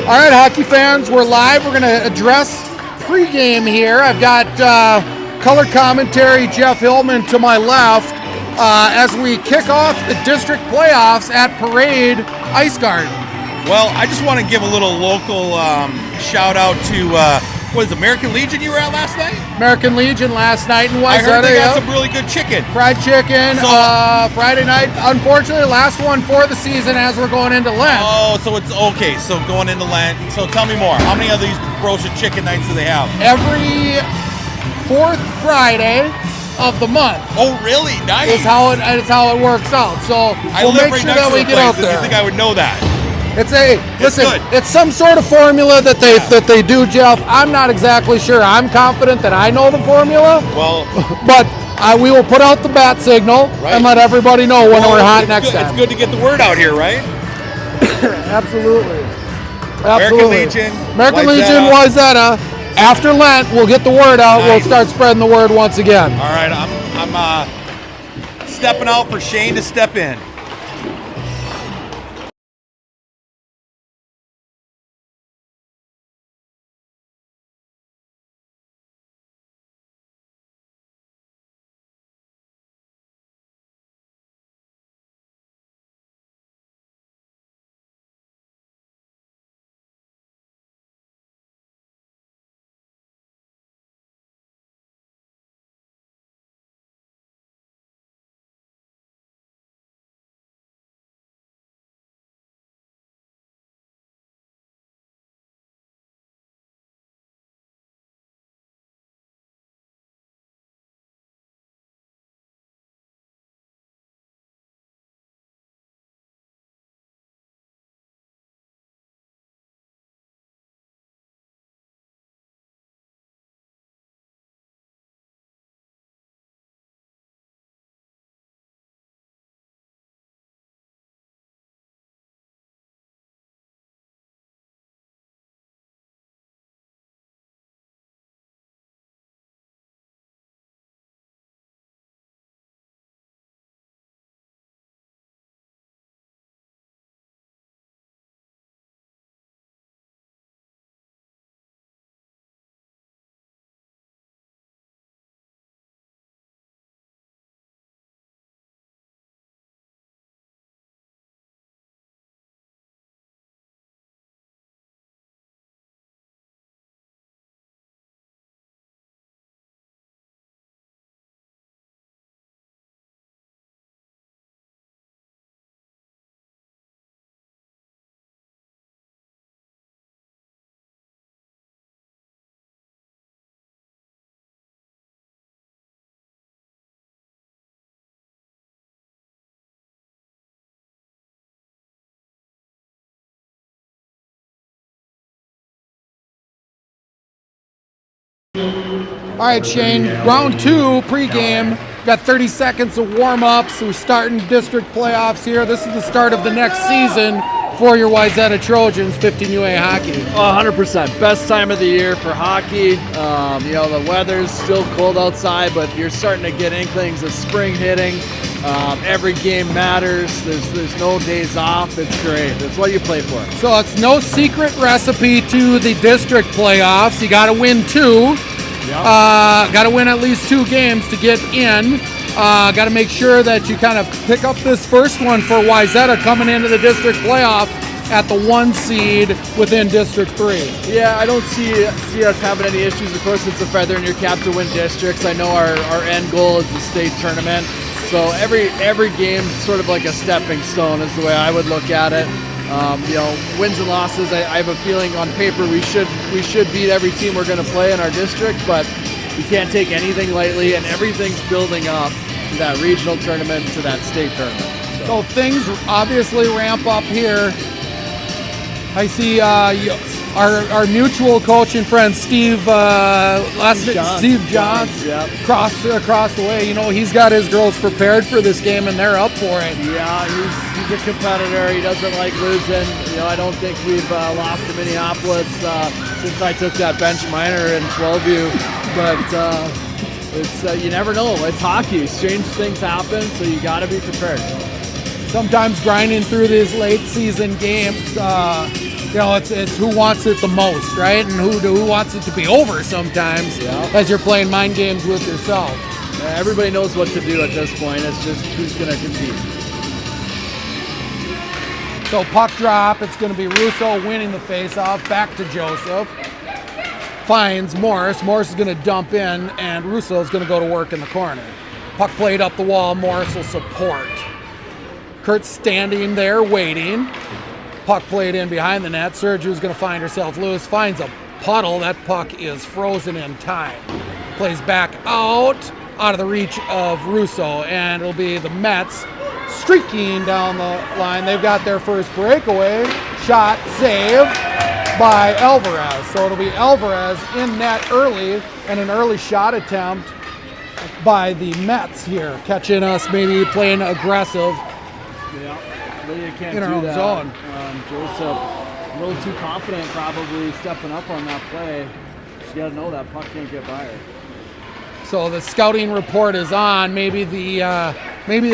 All right, hockey fans, we're live. We're going to address pregame here. I've got color commentary Jeff Hillman to my left as we kick off the district playoffs at Parade Ice Garden. Well, I just want to give a little local shout out to what is it, American Legion you were at last night? American Legion last night in Wayzata. I heard they got some really good chicken. Fried chicken, Friday night. Unfortunately, last one for the season as we're going into Lent. Oh, so it's okay. So going into Lent. So tell me more. How many of these roasted chicken nights do they have? Every fourth Friday of the month. Oh, really? Nice. Is how it works out. So we'll make sure that we get out there. You think I would know that? It's some sort of formula that they do, Jeff. I'm not exactly sure. I'm confident that I know the formula. Well, but we will put out the bat signal and let everybody know when we're hot next time. It's good to get the word out here, right? Absolutely. American Legion, Wayzata. After Lent, we'll get the word out. Nice. We'll start spreading the word once again. All right, I'm stepping out for Shane to step in. All right, Shane, round two pregame. Got 30 seconds of warm-ups. We're starting district playoffs here. This is the start of the next season for your Wayzata Trojans, 15UA hockey. 100%. Best time of the year for hockey. The weather's still cold outside, but you're starting to get inklings of spring hitting. Every game matters. There's no days off. It's great. That's what you play for. So it's no secret recipe to the district playoffs. You got to win two. Yep. Got to win at least two games to get in. Got to make sure that you kind of pick up this first one for Wayzata coming into the district playoff at the 1 seed within District 3. Yeah, I don't see us having any issues. Of course, it's a feather in your cap to win districts. I know our end goal is the state tournament. So every game is sort of like a stepping stone is the way I would look at it. Wins and losses, I have a feeling on paper we should beat every team we're going to play in our district, but we can't take anything lightly, and everything's building up to that regional tournament, to that state tournament. So things obviously ramp up here. I see our mutual coach and friend Steve Johns yep. across the way. He's got his girls prepared for this game and they're up for it. Yeah, he's a competitor. He doesn't like losing. I don't think we've lost to Minneapolis since I took that bench minor in 12U. But it's you never know. It's hockey. Strange things happen, so you got to be prepared. Sometimes grinding through these late season games. it's who wants it the most, right? And who wants it to be over sometimes as you're playing mind games with yourself. Yeah, everybody knows what to do at this point. It's just who's going to compete. So puck drop, it's going to be Russo winning the faceoff, back to Joseph. Finds Morris. Morris is going to dump in, and Russo is going to go to work in the corner. Puck played up the wall, Morris will support. Kurt's standing there waiting. Puck played in behind the net. Sergiu's going to find herself loose, finds a puddle. That puck is frozen in time. Plays back out of the reach of Russo, and it'll be the Mets streaking down the line. They've got their first breakaway. Shot, save by Alvarez. So it'll be Alvarez in net early, and an early shot attempt by the Mets here, catching us maybe playing aggressive. Yeah, Lydia can't in our do own that. zone. Joseph, a little too confident, probably stepping up on that play. She's got to know that puck can't get by her. So the scouting report is on. Maybe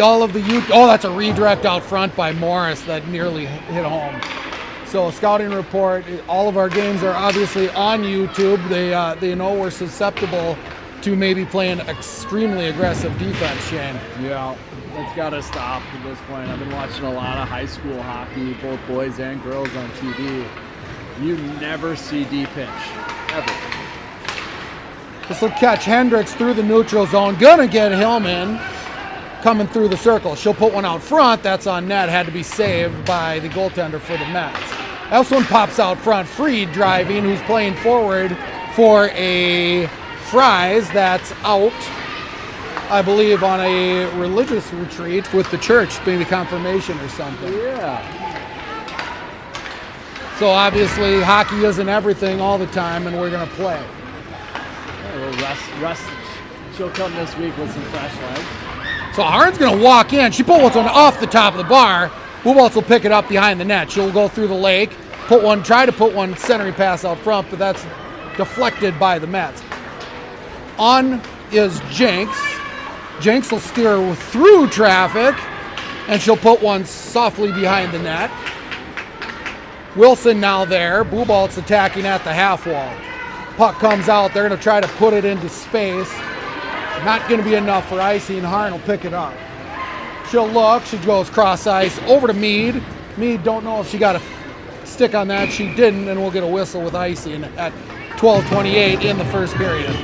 all of the that's a redirect out front by Morris that nearly hit home. So scouting report. All of our games are obviously on YouTube. They know we're susceptible to maybe playing extremely aggressive defense, Shane. Yeah, that's got to stop at this point. I've been watching a lot of high school hockey, both boys and girls on TV. You never see D-pinch, ever. This will catch Hendricks through the neutral zone. Gonna get Hillman coming through the circle. She'll put one out front. That's on net. Had to be saved by the goaltender for the Mets. Else one pops out front. Freed driving, who's playing forward for a Fries that's out, I believe, on a religious retreat with the church, maybe confirmation or something. Yeah. So obviously hockey isn't everything all the time, and we're going to play. A little rest. She'll come this week with some fresh legs. So Harn's going to walk in. She put one off the top of the bar. Buboltz will pick it up behind the net. She'll go through the lake, try to put one centering pass out front, but that's deflected by the Mets. On is Jenks. Jenks will steer through traffic, and she'll put one softly behind the net. Wilson now there. Buboltz attacking at the half wall. Puck comes out. They're going to try to put it into space. Not going to be enough for icing. Harn will pick it up. She'll look. She goes cross ice over to Mead. Mead, don't know if she got a stick on that. She didn't, and we'll get a whistle with icing at 12:28 in the first period.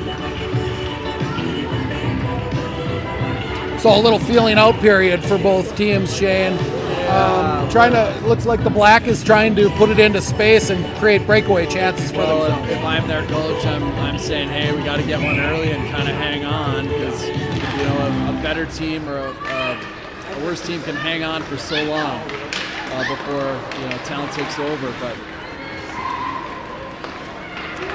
So a little feeling out period for both teams, Shane. Looks like the Black is trying to put it into space and create breakaway chances for themselves. If I'm their coach, I'm saying, hey, we got to get one early and kind of hang on, because a better team or a worse team can hang on for so long before talent takes over. But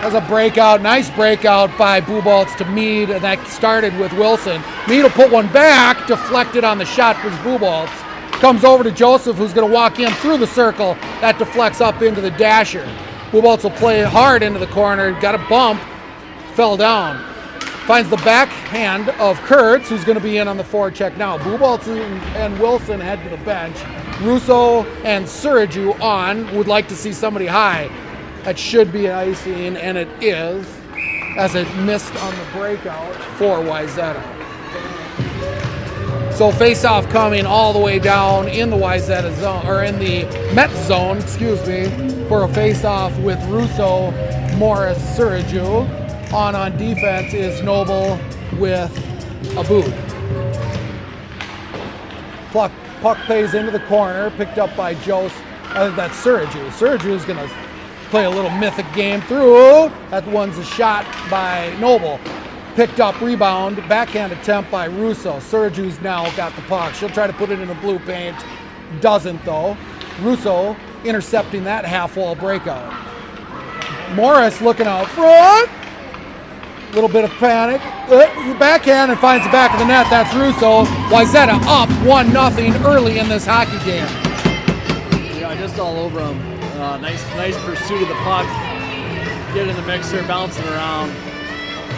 That's a breakout, nice breakout by Buboltz to Mead, and that started with Wilson. Mead will put one back, deflected on the shot was Buboltz. Comes over to Joseph, who's going to walk in through the circle. That deflects up into the dasher. Buboltz will play hard into the corner, got a bump, fell down. Finds the backhand of Kurtz, who's going to be in on the forecheck now. Buboltz and Wilson head to the bench. Russo and Sergiu on. Would like to see somebody high. That should be icing, and it is, as it missed on the breakout for Wayzata. So face-off coming all the way down in the Wayzata zone, or in the Met zone, for a face-off with Russo, Morris, Sergiu. On defense is Noble with a boot. Puck plays into the corner, picked up by Jose. I think that's Sergiu. Sergiu is going to play a little mythic game through. That one's a shot by Noble. Picked up, rebound, backhand attempt by Russo. Sergiu's now got the puck. She'll try to put it in the blue paint. Doesn't, though. Russo intercepting that half-wall breakout. Morris looking out front. Little bit of panic. Backhand and finds the back of the net. That's Russo. Wayzata up 1-0 early in this hockey game. Yeah, just all over him. Nice pursuit of the puck. Get in the mixer, bouncing around.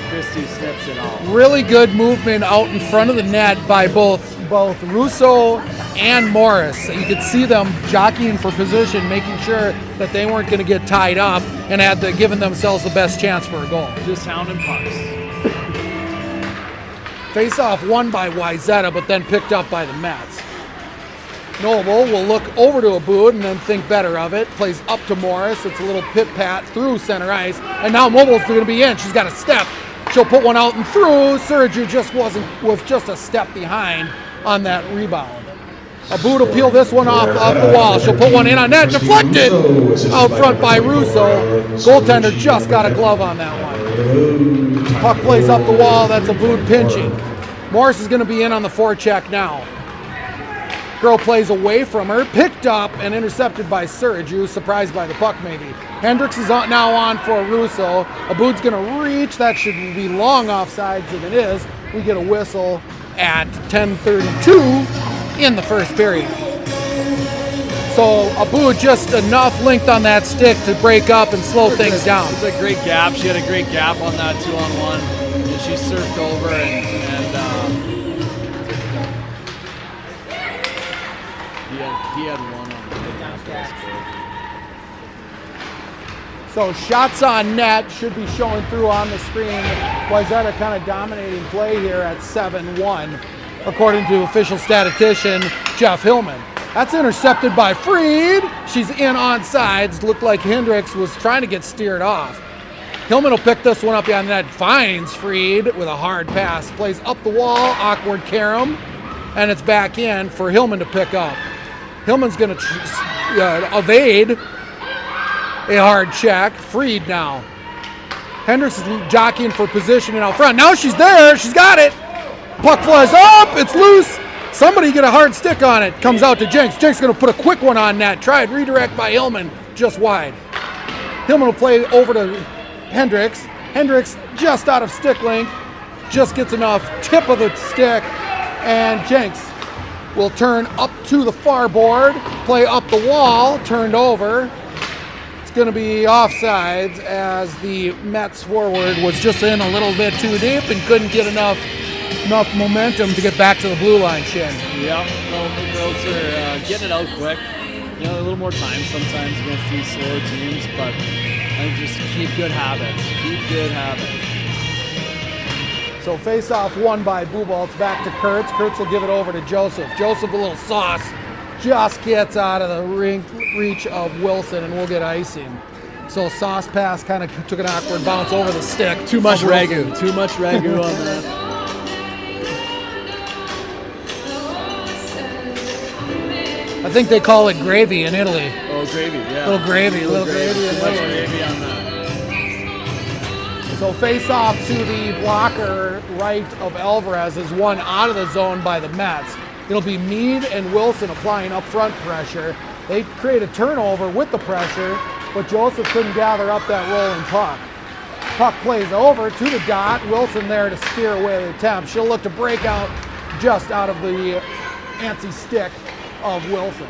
Christie sniffs it out. Really good movement out in front of the net by both Russo and Morris. You could see them jockeying for position, making sure that they weren't going to get tied up and had given themselves the best chance for a goal. Just hounding pucks. Face-off won by Wayzata, but then picked up by the Mets. Noble will look over to Aboud and then think better of it. Plays up to Morris. It's a little pit-pat through center ice. And now Mobile's going to be in. She's got a step. She'll put one out and through. Surgery was just a step behind on that rebound. Aboud will peel this one off the wall. She'll put one in on net. Deflected out front by Russo. Goaltender just got a glove on that one. Puck plays up the wall. That's Aboud pinching. Morris is going to be in on the forecheck now. Girl plays away from her, picked up and intercepted by Surge, who was surprised by the puck maybe. Hendricks is now on for Russo. Aboud's going to reach. That should be long offsides, and it is. We get a whistle at 10:32 in the first period. So Aboud just enough length on that stick to break up and slow things down. It's a great gap. She had a great gap on that 2-on-1, and she surfed over and he had one on the So shots on net should be showing through on the screen. Wayzata kind of dominating play here at 7-1, according to official statistician Jeff Hillman. That's intercepted by Freed. She's in on sides. Looked like Hendricks was trying to get steered off. Hillman will pick this one up behind the net. Finds Freed with a hard pass. Plays up the wall. Awkward carom. And it's back in for Hillman to pick up. Hillman's going to evade a hard check. Freed now. Hendricks is jockeying for position and out front. Now she's there. She's got it. Puck flies up. It's loose. Somebody get a hard stick on it. Comes out to Jenks. Jenks going to put a quick one on net. Tried redirect by Hillman. Just wide. Hillman will play over to Hendricks. Hendricks just out of stick length. Just gets enough tip of the stick. And Jenks will turn up to the far board. Play up the wall. Turned over. It's going to be offsides as the Mets forward was just in a little bit too deep and couldn't get enough momentum to get back to the blue line, Shin. Yeah, no, the girls are getting it out quick. You know, a little more time sometimes against these slower teams, but I think just keep good habits. Keep good habits. So face-off won by Bubal. It's back to Kurtz. Kurtz will give it over to Joseph. Joseph, a little sauce, just gets out of the reach of Wilson, and we'll get icing. So sauce pass kind of took an awkward bounce over the stick. Too much ragu. Too much ragu on that. I think they call it gravy in Italy. Oh, gravy, yeah. Little gravy in Italy. Too much gravy on that. So face off to the blocker right of Alvarez is one out of the zone by the Mets. It'll be Meade and Wilson applying up front pressure. They create a turnover with the pressure, but Joseph couldn't gather up that rolling puck. Puck plays over to the dot. Wilson there to steer away the attempt. She'll look to break out just out of the antsy stick of Wilson.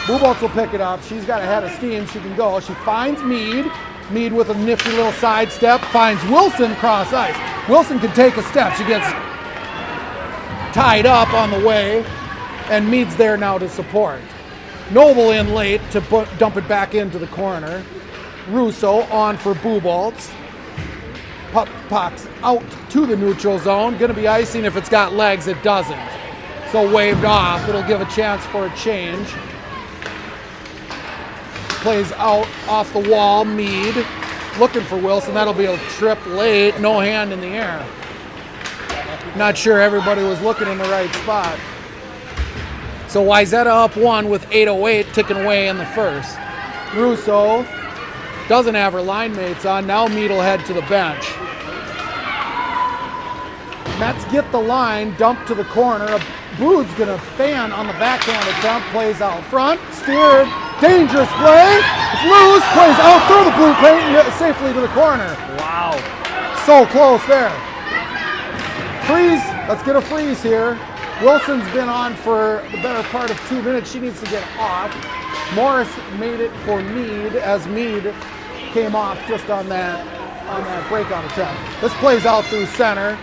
Buboltz will pick it up. She's got a head of steam. She can go. She finds Meade. Meade with a nifty little sidestep. Finds Wilson cross ice. Wilson can take a step. She gets tied up on the way, and Meade's there now to support. Noble in late to dump it back into the corner. Russo on for Buboltz. Puck's out to the neutral zone. Going to be icing if it's got legs. It doesn't. So waved off. It'll give a chance for a change. Plays out off the wall. Meade looking for Wilson. That'll be a trip late. No hand in the air. Not sure everybody was looking in the right spot. So Wayzata up one with 8:08 ticking away in the first. Russo doesn't have her line mates on. Now Meade will head to the bench. Mets get the line, dump to the corner. Bood's gonna fan on the backhand attempt, plays out front, steered, dangerous play, it's loose, plays out through the blue paint, safely to the corner. Wow. So close there. Freeze, let's get a freeze here. Wilson's been on for the better part of 2 minutes. She needs to get off. Morris made it for Meade as Meade came off just on that on that breakout attempt. This plays out through center.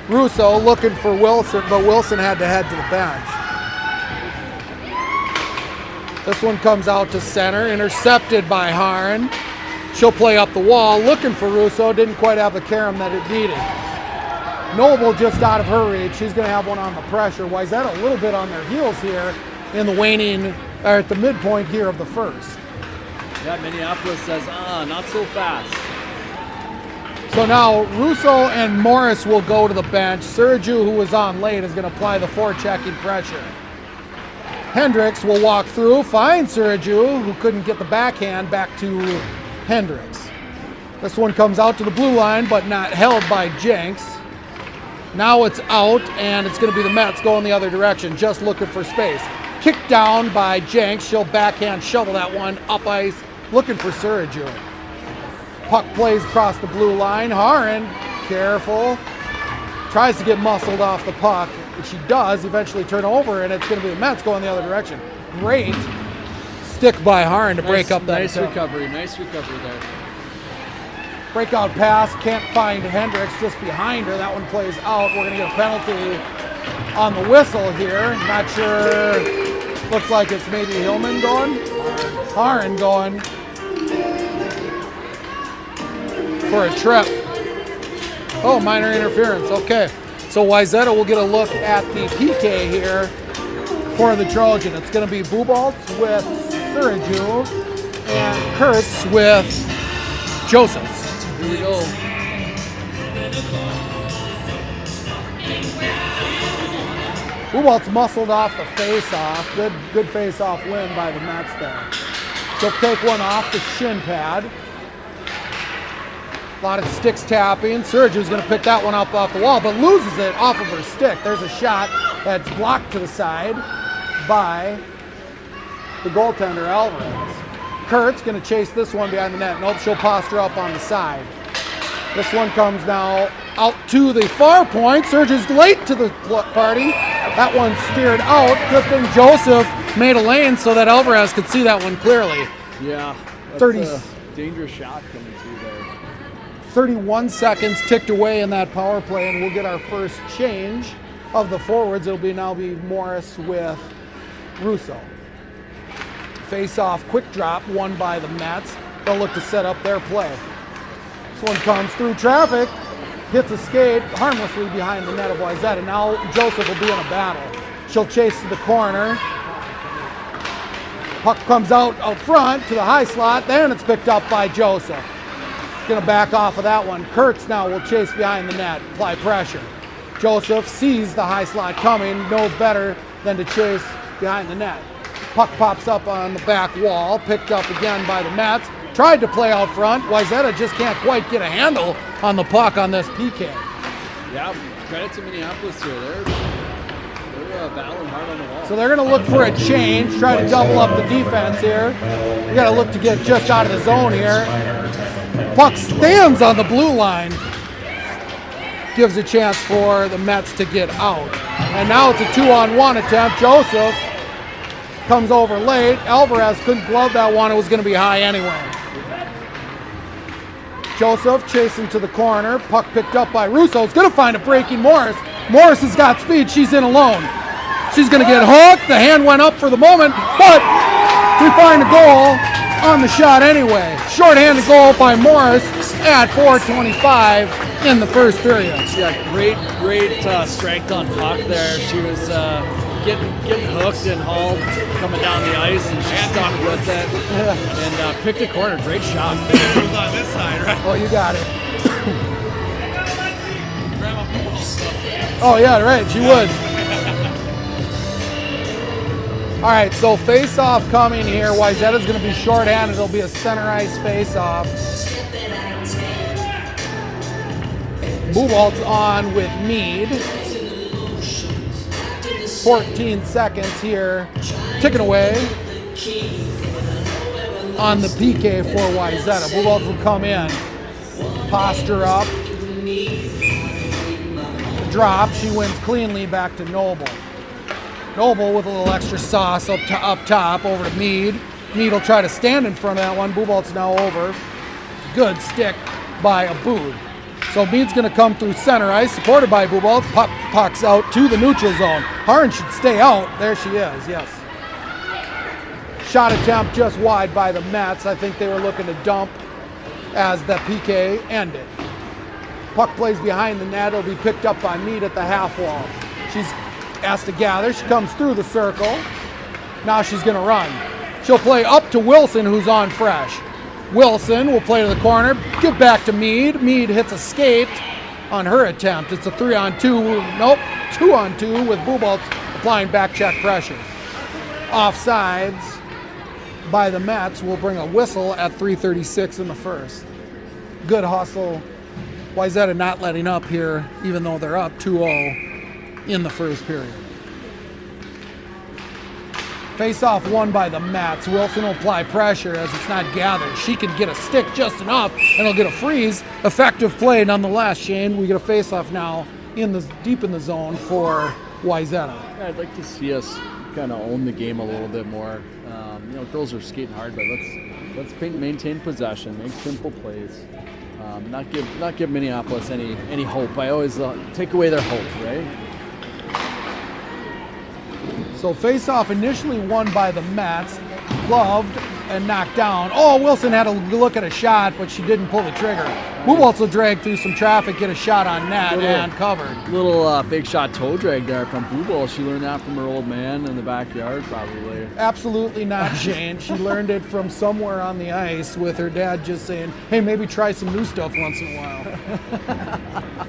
Russo looking for Wilson, but Wilson had to head to the bench. This one comes out to center, intercepted by Harn. She'll play up the wall, looking for Russo, didn't quite have the carom that it needed. Noble just out of her reach. She's going to have one on the pressure. Wayzata a little bit on their heels here in the waning, or at the midpoint here of the first. Yeah, Minneapolis says, not so fast. So now Russo and Morris will go to the bench. Sergiu, who was on late, is going to apply the forechecking pressure. Hendricks will walk through, find Sergiu, who couldn't get the backhand, back to Hendricks. This one comes out to the blue line, but not held by Jenks. Now it's out, and it's going to be the Mets going the other direction, just looking for space. Kicked down by Jenks. She'll backhand shovel that one up ice, looking for Sergiu. Puck plays across the blue line. Haran, careful, tries to get muscled off the puck. She does eventually turn over, and it's going to be the Mets going the other direction. Great stick by Haran to break up that nice attempt. Nice recovery there. Breakout pass, can't find Hendricks, just behind her. That one plays out. We're going to get a penalty on the whistle here. Not sure. Looks like it's maybe Hillman going. Haran going for a trip. Oh, minor interference. Okay. So Wayzata will get a look at the PK here for the Trojan. It's going to be Buboltz with Sergiu and Kurtz with Joseph. Here we go. Buboltz muscled off the face-off. Good face-off win by the Mets there. She'll take one off the shin pad. A lot of sticks tapping. Sergiu's going to pick that one up off the wall, but loses it off of her stick. There's a shot that's blocked to the side by the goaltender, Alvarez. Kurt's going to chase this one behind the net. Nope, she'll posture up on the side. This one comes now out to the far point. Sergiu's late to the party. That one steered out. Good thing Joseph made a lane so that Alvarez could see that one clearly. Yeah, that's 30. a dangerous shot coming through there. 31 seconds ticked away in that power play, and we'll get our first change of the forwards. It'll now be Morris with Russo. Face-off, quick drop, won by the Mets. They'll look to set up their play. This one comes through traffic, hits a skate harmlessly behind the net of Wayzata. Now Joseph will be in a battle. She'll chase to the corner. Puck comes out front to the high slot, then it's picked up by Joseph. Gonna back off of that one. Kurtz now will chase behind the net, apply pressure. Joseph sees the high slot coming, knows better than to chase behind the net. Puck pops up on the back wall, picked up again by the Mets. Tried to play out front. Wayzata just can't quite get a handle on the puck on this PK. Yeah, credit to Minneapolis here. They're battling hard on the wall. So they're going to look for a change, try to double up the defense here. You got to look to get just out of the zone here. Puck stands on the blue line. Gives a chance for the Mets to get out. And now it's a 2-on-1 attempt. Joseph comes over late. Alvarez couldn't glove that one. It was going to be high anyway. Joseph chasing to the corner. Puck picked up by Russo. Is going to find a breaking Morris. Morris has got speed. She's in alone. She's going to get hooked. The hand went up for the moment, but we find a goal on the shot anyway. Short-handed goal by Morris at 4:25 in the first period. Yeah, great strength on puck there. She was getting hooked and hauled coming down the ice, and she stuck with it and picked a corner. Great shot. It was on this side, right? Oh, you got it. Oh, yeah, right. She would. All right, so face-off coming here. Wayzata's going to be short-handed. It'll be a center ice face-off. Buboltz on with Mead. 14 seconds here. Ticking away on the PK for Wayzata. Buboltz will come in. Posture up. Drop. She wins cleanly back to Noble. Noble with a little extra sauce up top over to Mead. Mead will try to stand in front of that one. Buboltz now over. Good stick by Abood. So Mead's going to come through center ice, supported by Bubolz. Puck's out to the neutral zone. Harn should stay out. There she is, yes. Shot attempt just wide by the Mets. I think they were looking to dump as the PK ended. Puck plays behind the net. It'll be picked up by Mead at the half wall. She's asked to gather. She comes through the circle. Now she's going to run. She'll play up to Wilson, who's on fresh. Wilson will play to the corner, give back to Mead. Mead hits a skate on her attempt. It's a 3-on-2, nope, 2-on-2 with Bubolz applying back check pressure. Offsides by the Mets will bring a whistle at 3:36 in the first. Good hustle. Wayzata not letting up here, even though they're up 2-0 in the first period. Face-off won by the Mets. Wilson will apply pressure as it's not gathered. She can get a stick just enough, and he'll get a freeze. Effective play nonetheless, Shane. We get a face-off now deep in the zone for Wayzata. Yeah, I'd like to see us kind of own the game a little bit more. Girls are skating hard, but let's maintain possession, make simple plays, not give Minneapolis any hope. I always take away their hope, right? So face-off initially won by the Mets, gloved and knocked down. Oh, Wilson had a look at a shot, but she didn't pull the trigger. Bubolz will drag through some traffic, get a shot on net, and covered. Little fake shot toe drag there from Bubolz. She learned that from her old man in the backyard, probably. Absolutely not, Shane. She learned it from somewhere on the ice with her dad just saying, hey, maybe try some new stuff once in a while.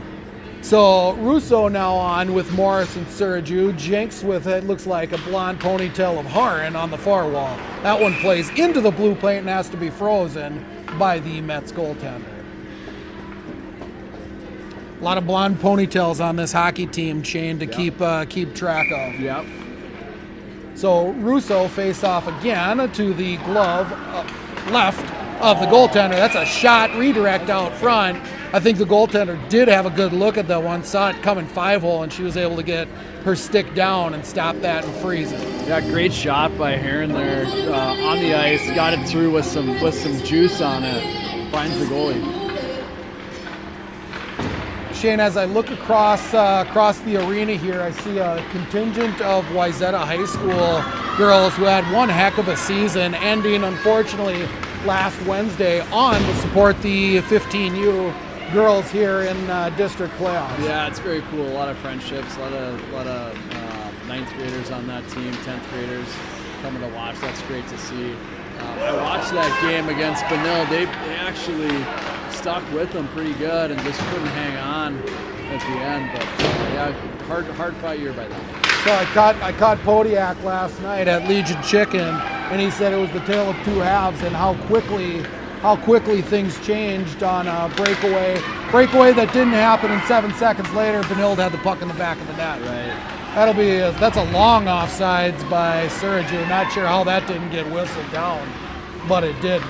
So Russo now on with Morris and Sergiu. Jenks with it looks like a blonde ponytail of Harin on the far wall. That one plays into the blue plate and has to be frozen by the Mets goaltender. A lot of blonde ponytails on this hockey team, Shane, to keep track of. Yep. So Russo face off again to the glove left of the goaltender. That's a shot redirect out front. I think the goaltender did have a good look at that one, saw it coming 5-hole, and she was able to get her stick down and stop that and freeze it. Yeah, great shot by Heron there on the ice. Got it through with some juice on it. Finds the goalie. Shane, as I look across the arena here, I see a contingent of Wayzata High School girls who had one heck of a season, ending unfortunately last Wednesday on to support the 15U girls here in district playoffs. Yeah, it's very cool. A lot of friendships, a lot of ninth graders on that team, 10th graders coming to watch. That's great to see. I watched that game against Benil. They actually stuck with them pretty good and just couldn't hang on at the end. But yeah, hard fight year by them. So I caught Podiak last night at Legion Chicken, and he said it was the tale of two halves and how quickly things changed on a breakaway that didn't happen, and 7 seconds later Benilde had the puck in the back of the net. Right. That's a long offsides by Sergiu. Not sure how that didn't get whistled down, but it didn't.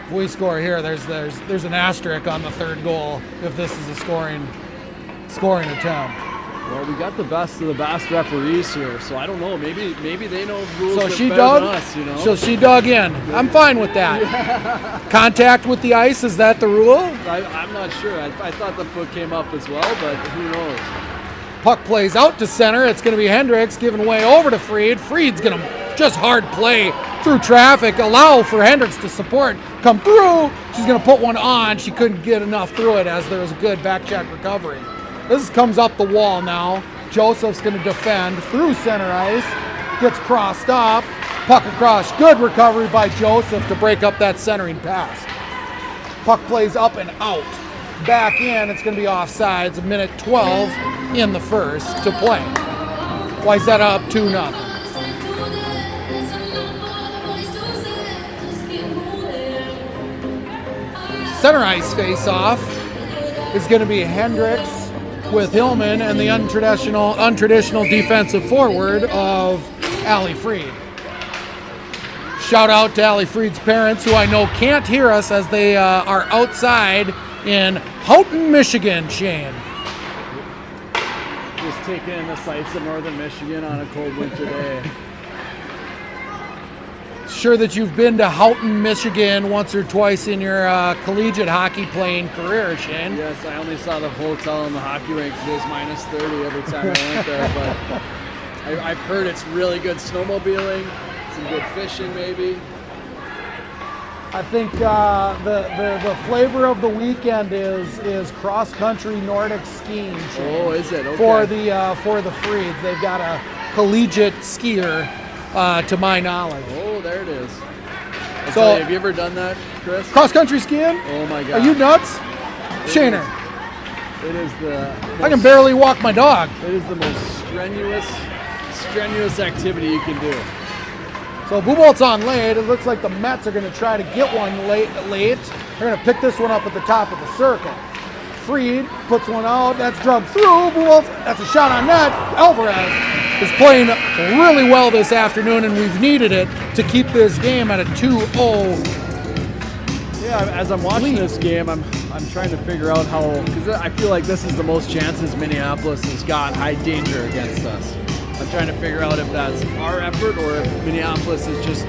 If we score here, there's an asterisk on the third goal if this is a scoring attempt. Well, we got the best of the best referees here, so I don't know. Maybe they know rules so she better dug, than us, you know? So she dug in. I'm fine with that. Yeah. Contact with the ice, is that the rule? I'm not sure. I thought the foot came up as well, but who knows? Puck plays out to center. It's going to be Hendricks giving way over to Fried. Fried's going to just hard play through traffic, allow for Hendricks to support, come through. She's going to put one on. She couldn't get enough through it as there was a good back check recovery. This comes up the wall now. Joseph's going to defend through center ice. Gets crossed up. Puck across. Good recovery by Joseph to break up that centering pass. Puck plays up and out. Back in. It's going to be offsides. 1:12 in the first to play. Wayzata up 2-0. Center ice face-off is going to be Hendricks with Hillman and the untraditional defensive forward of Allie Fried. Shout out to Allie Fried's parents, who I know can't hear us as they are outside in Houghton, Michigan, Shane. Just taking in the sights of northern Michigan on a cold winter day. sure that you've been to Houghton, Michigan once or twice in your collegiate hockey playing career, Shane. Yes, I only saw the hotel and the hockey rink. It was minus 30 every time I went there, but I've heard it's really good snowmobiling, some good fishing maybe. I think the flavor of the weekend is cross-country Nordic skiing. Shane. Oh, is it? Okay. For the Freeds. They've got a collegiate skier, to my knowledge. Oh, there it is. So, have you ever done that, Chris? Cross-country skiing? Oh my God. Are you nuts? Shaner. It is I can barely walk my dog. It is the most strenuous activity you can do. So Bubolt's on late. It looks like the Mets are going to try to get one late. They're going to pick this one up at the top of the circle. Freed puts one out. That's drugged through. Bubolt's, that's a shot on net. Alvarez is playing really well this afternoon, and we've needed it to keep this game at a 2-0. Yeah, as I'm watching this game, I'm trying to figure out how, because I feel like this is the most chances Minneapolis has got high danger against us. I'm trying to figure out if that's our effort or if Minneapolis is just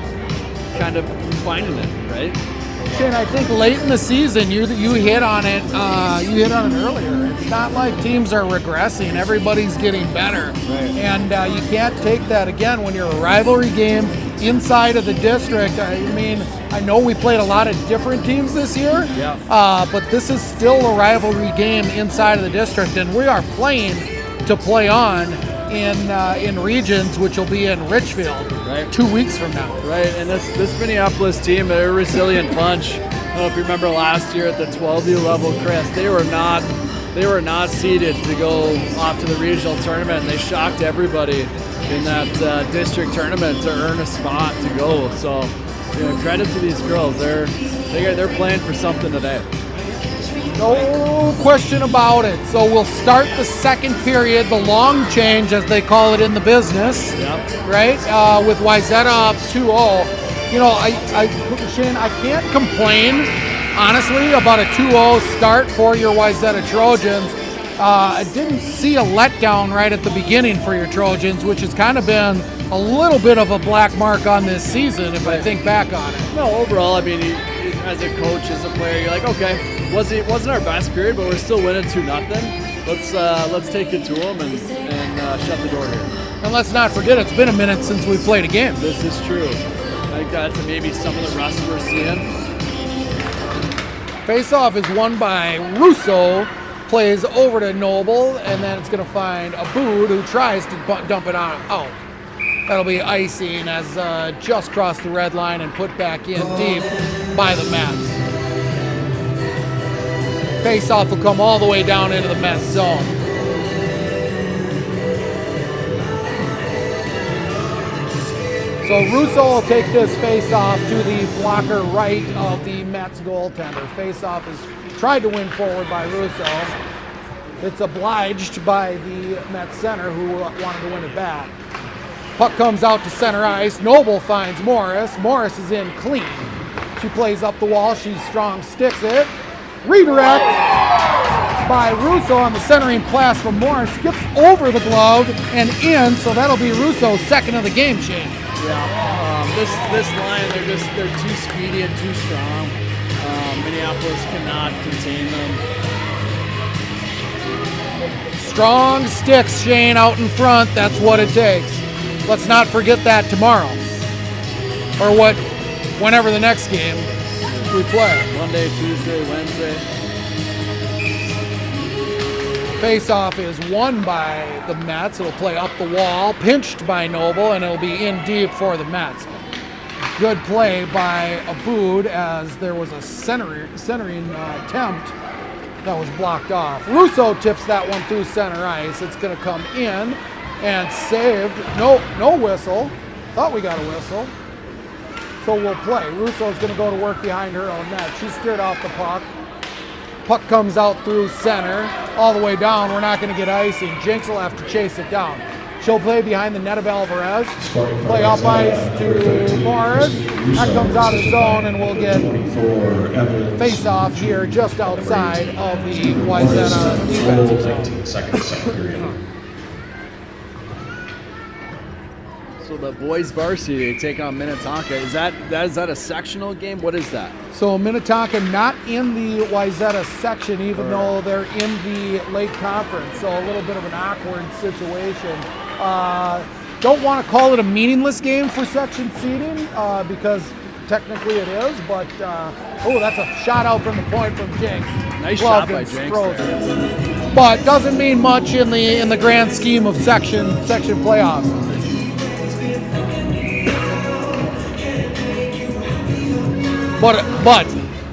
kind of finding it, right? Shane, I think late in the season you hit on it. You hit on it earlier. It's not like teams are regressing. Everybody's getting better, right. And you can't take that again when you're a rivalry game inside of the district. I mean, I know we played a lot of different teams this year, but this is still a rivalry game inside of the district, and we are playing to play on in regions, which will be in Richfield 2 weeks from now. Right, and this Minneapolis team, they're a resilient bunch. I don't know if you remember last year at the 12U level, Chris, they were not seeded to go off to the regional tournament, and they shocked everybody in that district tournament to earn a spot to go. So, credit to these girls. They're playing for something today. No question about it. So we'll start the second period, the long change as they call it in the business, right? With Wayzata up 2-0. Shane, I can't complain, honestly, about a 2-0 start for your Wayzata Trojans. I didn't see a letdown right at the beginning for your Trojans, which has kind of been a little bit of a black mark on this season, if I think back on it. No, overall, I mean, as a coach, as a player, you're like, okay, wasn't our best period, but we're still winning 2-0. Let's take it to them and shut the door here. And let's not forget, it's been a minute since we played a game. This is true. I think that's maybe some of the rust we're seeing. Face-off is won by Russo, plays over to Noble, and then it's going to find Abood, who tries to dump it out. That'll be icing as just crossed the red line and put back in deep by the Mets. Face-off will come all the way down into the Mets zone. So Russo will take this face-off to the blocker right of the Mets goaltender. Face-off is tried to win forward by Russo. It's obliged by the Mets center who wanted to win it back. Puck comes out to center ice. Noble finds Morris. Morris is in clean. She plays up the wall. She's strong, sticks it. Redirect by Russo on the centering pass from Morris. Skips over the glove and in, so that'll be Russo's second of the game, Shane. Yeah, this line, they're too speedy and too strong. Minneapolis cannot contain them. Strong sticks, Shane, out in front. That's what it takes. Let's not forget that tomorrow. Or whenever the next game we play. Monday, Tuesday, Wednesday. Face-off is won by the Mets. It'll play up the wall, pinched by Noble, and it'll be in deep for the Mets. Good play by Abood as there was a centering attempt that was blocked off. Russo tips that one through center ice. It's going to come in and saved. No whistle. Thought we got a whistle. So we'll play. Russo's going to go to work behind her own net. She steered off the puck. Puck comes out through center, all the way down. We're not going to get icing. Jinx will have to chase it down. She'll play behind the net of Alvarez. Play up ice to Morris. That comes out of zone, and we'll get face-off here just outside of the Wayzata defensive zone. So the boys varsity take on Minnetonka. Is that a sectional game? What is that? So Minnetonka not in the Wayzata section, even though they're in the Lake Conference. So a little bit of an awkward situation. Don't want to call it a meaningless game for section seeding because technically it is, but that's a shot out from the point from Jinx. Nice shot by Jinx. But doesn't mean much in the grand scheme of section playoffs. But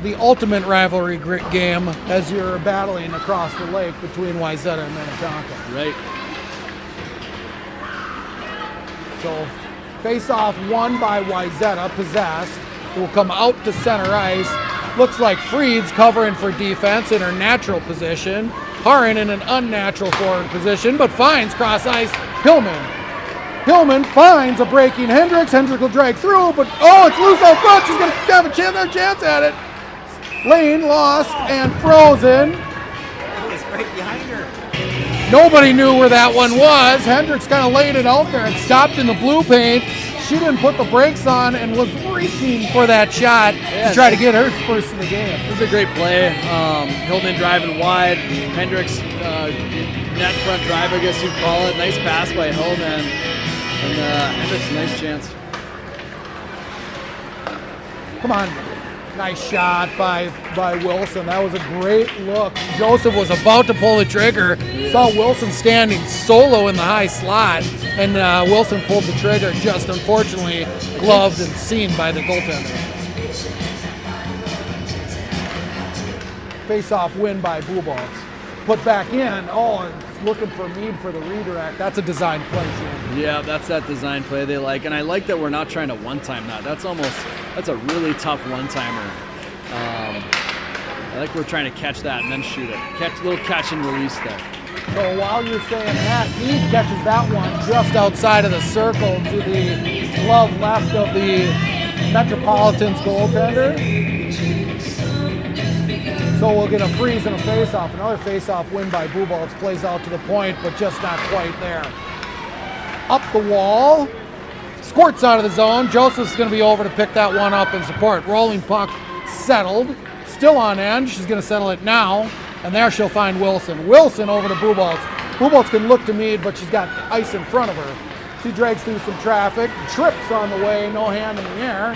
the ultimate rivalry game as you're battling across the lake between Wayzata and Minnetonka. Right. So face-off won by Wayzata, possessed. It will come out to center ice. Looks like Freed's covering for defense in her natural position. Harin in an unnatural forward position, but finds cross ice Hillman. Hillman finds a breaking Hendricks. Hendricks will drag through, but it's loose out front. She's going to have a chance at it. Lane lost and frozen. It was right behind her. Nobody knew where that one was. Hendricks kind of laid it out there and stopped in the blue paint. She didn't put the brakes on and was reaching for that shot to try to get her first in the game. This is a great play. Hillman driving wide. Hendricks net front drive, I guess you'd call it. Nice pass by Hillman. And Hendricks, nice chance. Come on. Nice shot by Wilson. That was a great look. Joseph was about to pull the trigger. Saw Wilson standing solo in the high slot, and Wilson pulled the trigger, just unfortunately gloved and seen by the goaltender. Face-off win by Blue Balls. Put back in. Looking for Mead for the redirect. That's a design play, Shane. Yeah, that's that design play they like. And I like that we're not trying to one-time that. That's a really tough one-timer. I like we're trying to catch that and then shoot it. Little catch and release there. So while you're saying that, Mead catches that one just outside of the circle to the glove left of the Metropolitan's goaltender. So we'll get a freeze and a face-off. Another face-off win by Blue Balls. Plays out to the point, but just not quite there. Up the wall. Squirts out of the zone. Joseph's going to be over to pick that one up and support. Rolling puck settled. Still on end. She's going to settle it now. And there she'll find Wilson. Wilson over to Blue Balls. Blue Balls can look to Mead, but she's got ice in front of her. She drags through some traffic. Trips on the way. No hand in the air.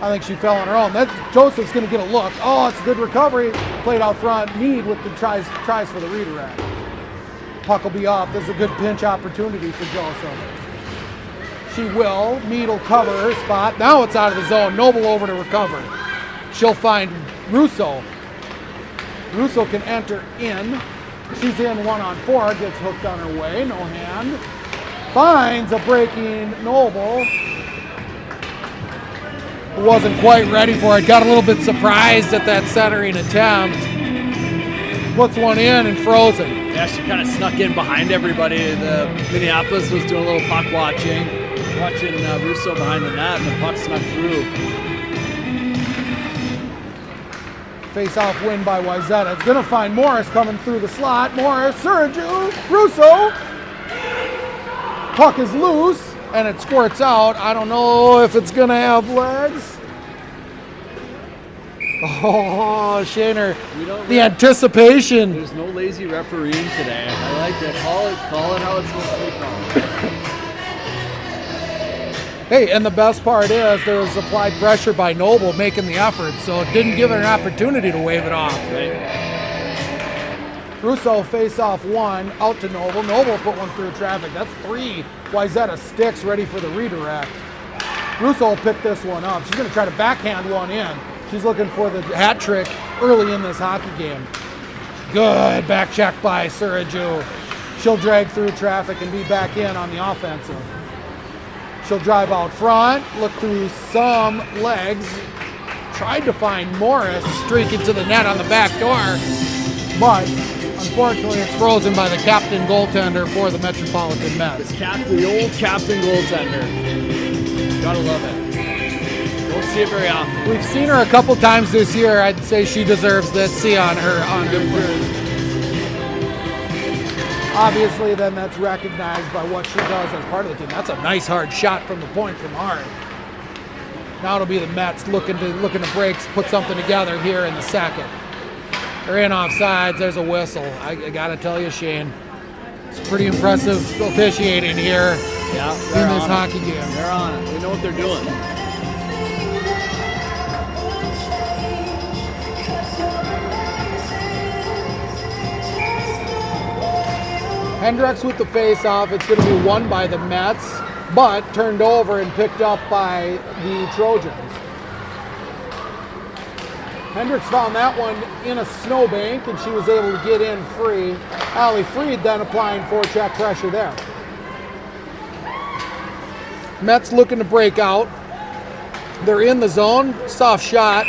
I think she fell on her own. Joseph's going to get a look. It's a good recovery. Played out front. Mead with the tries for the redirect. Puck will be up. This is a good pinch opportunity for Joseph. She will. Mead will cover her spot. Now it's out of the zone. Noble over to recover. She'll find Russo. Russo can enter in. She's in 1-on-4. Gets hooked on her way. No hand. Finds a breaking Noble. Wasn't quite ready for it. Got a little bit surprised at that centering attempt. Puts one in and frozen. Yeah, she kind of snuck in behind everybody. The Minneapolis was doing a little puck watching Russo behind the net, and the puck snuck through. Face-off win by Wayzata. It's going to find Morris coming through the slot. Morris, Suraju, Russo. Puck is loose. And it squirts out. I don't know if it's going to have legs. Shaner, the anticipation. There's no lazy refereeing today. I like it. Call it how it's supposed to be called. Hey, and the best part is there was applied pressure by Noble making the effort, so it didn't give her an opportunity to wave it off. Right. Russo face-off one, out to Noble. Noble put one through traffic. That's 3 Wayzata sticks ready for the redirect. Russo will pick this one up. She's going to try to backhand one in. She's looking for the hat trick early in this hockey game. Good back check by Suraju. She'll drag through traffic and be back in on the offensive. She'll drive out front, look through some legs. Tried to find Morris streaking to the net on the back door, but unfortunately, it's frozen by the captain goaltender for the Metropolitan Mets. The old captain goaltender. Gotta love it. Don't see it very often. We've seen her a couple times this year. I'd say she deserves that C on her. Obviously, then that's recognized by what she does as part of the team. That's a nice hard shot from the point from Hart. Now it'll be the Mets looking to break, put something together here in the second. They're in offsides. There's a whistle. I got to tell you, Shane, it's pretty impressive officiating here in this hockey game. They're on it. They know what they're doing. Hendricks with the face-off. It's going to be won by the Mets, but turned over and picked up by the Trojans. Hendricks found that one in a snowbank, and she was able to get in free. Allie Freed then applying forecheck pressure there. Mets looking to break out. They're in the zone. Soft shot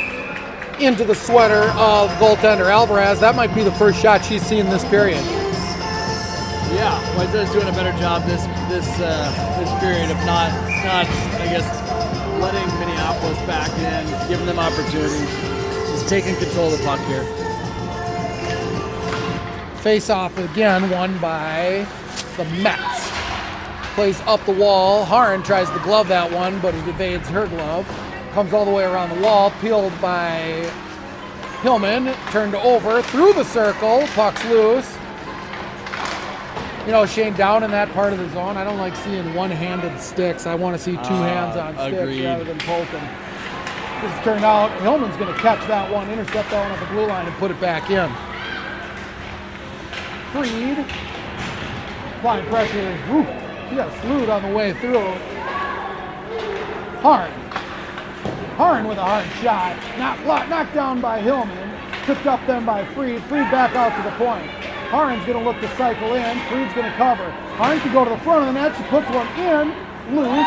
into the sweater of goaltender Alvarez. That might be the first shot she's seen this period. Yeah, Wayzata's doing a better job this period of not I guess letting Minneapolis back in, giving them opportunities, just taking control of the puck here. Face off again, won by the Mets. Plays up the wall. Harn tries to glove that one, but he evades her glove. Comes all the way around the wall, peeled by Hillman, turned over through the circle, puck's loose. You know, Shane, down in that part of the zone, I don't like seeing one-handed sticks. I want to see two hands on sticks rather than poking. This has turned out, Hillman's going to catch that one, intercept that one at the blue line, and put it back in. Freed, applying pressure. Woo, she got slewed on the way through. Harn with a hard shot, knocked down by Hillman, picked up then by Freed. Freed back out to the point. Harn's going to look to cycle in. Freed's going to cover. Harn can go to the front of the net. She puts one in, loose.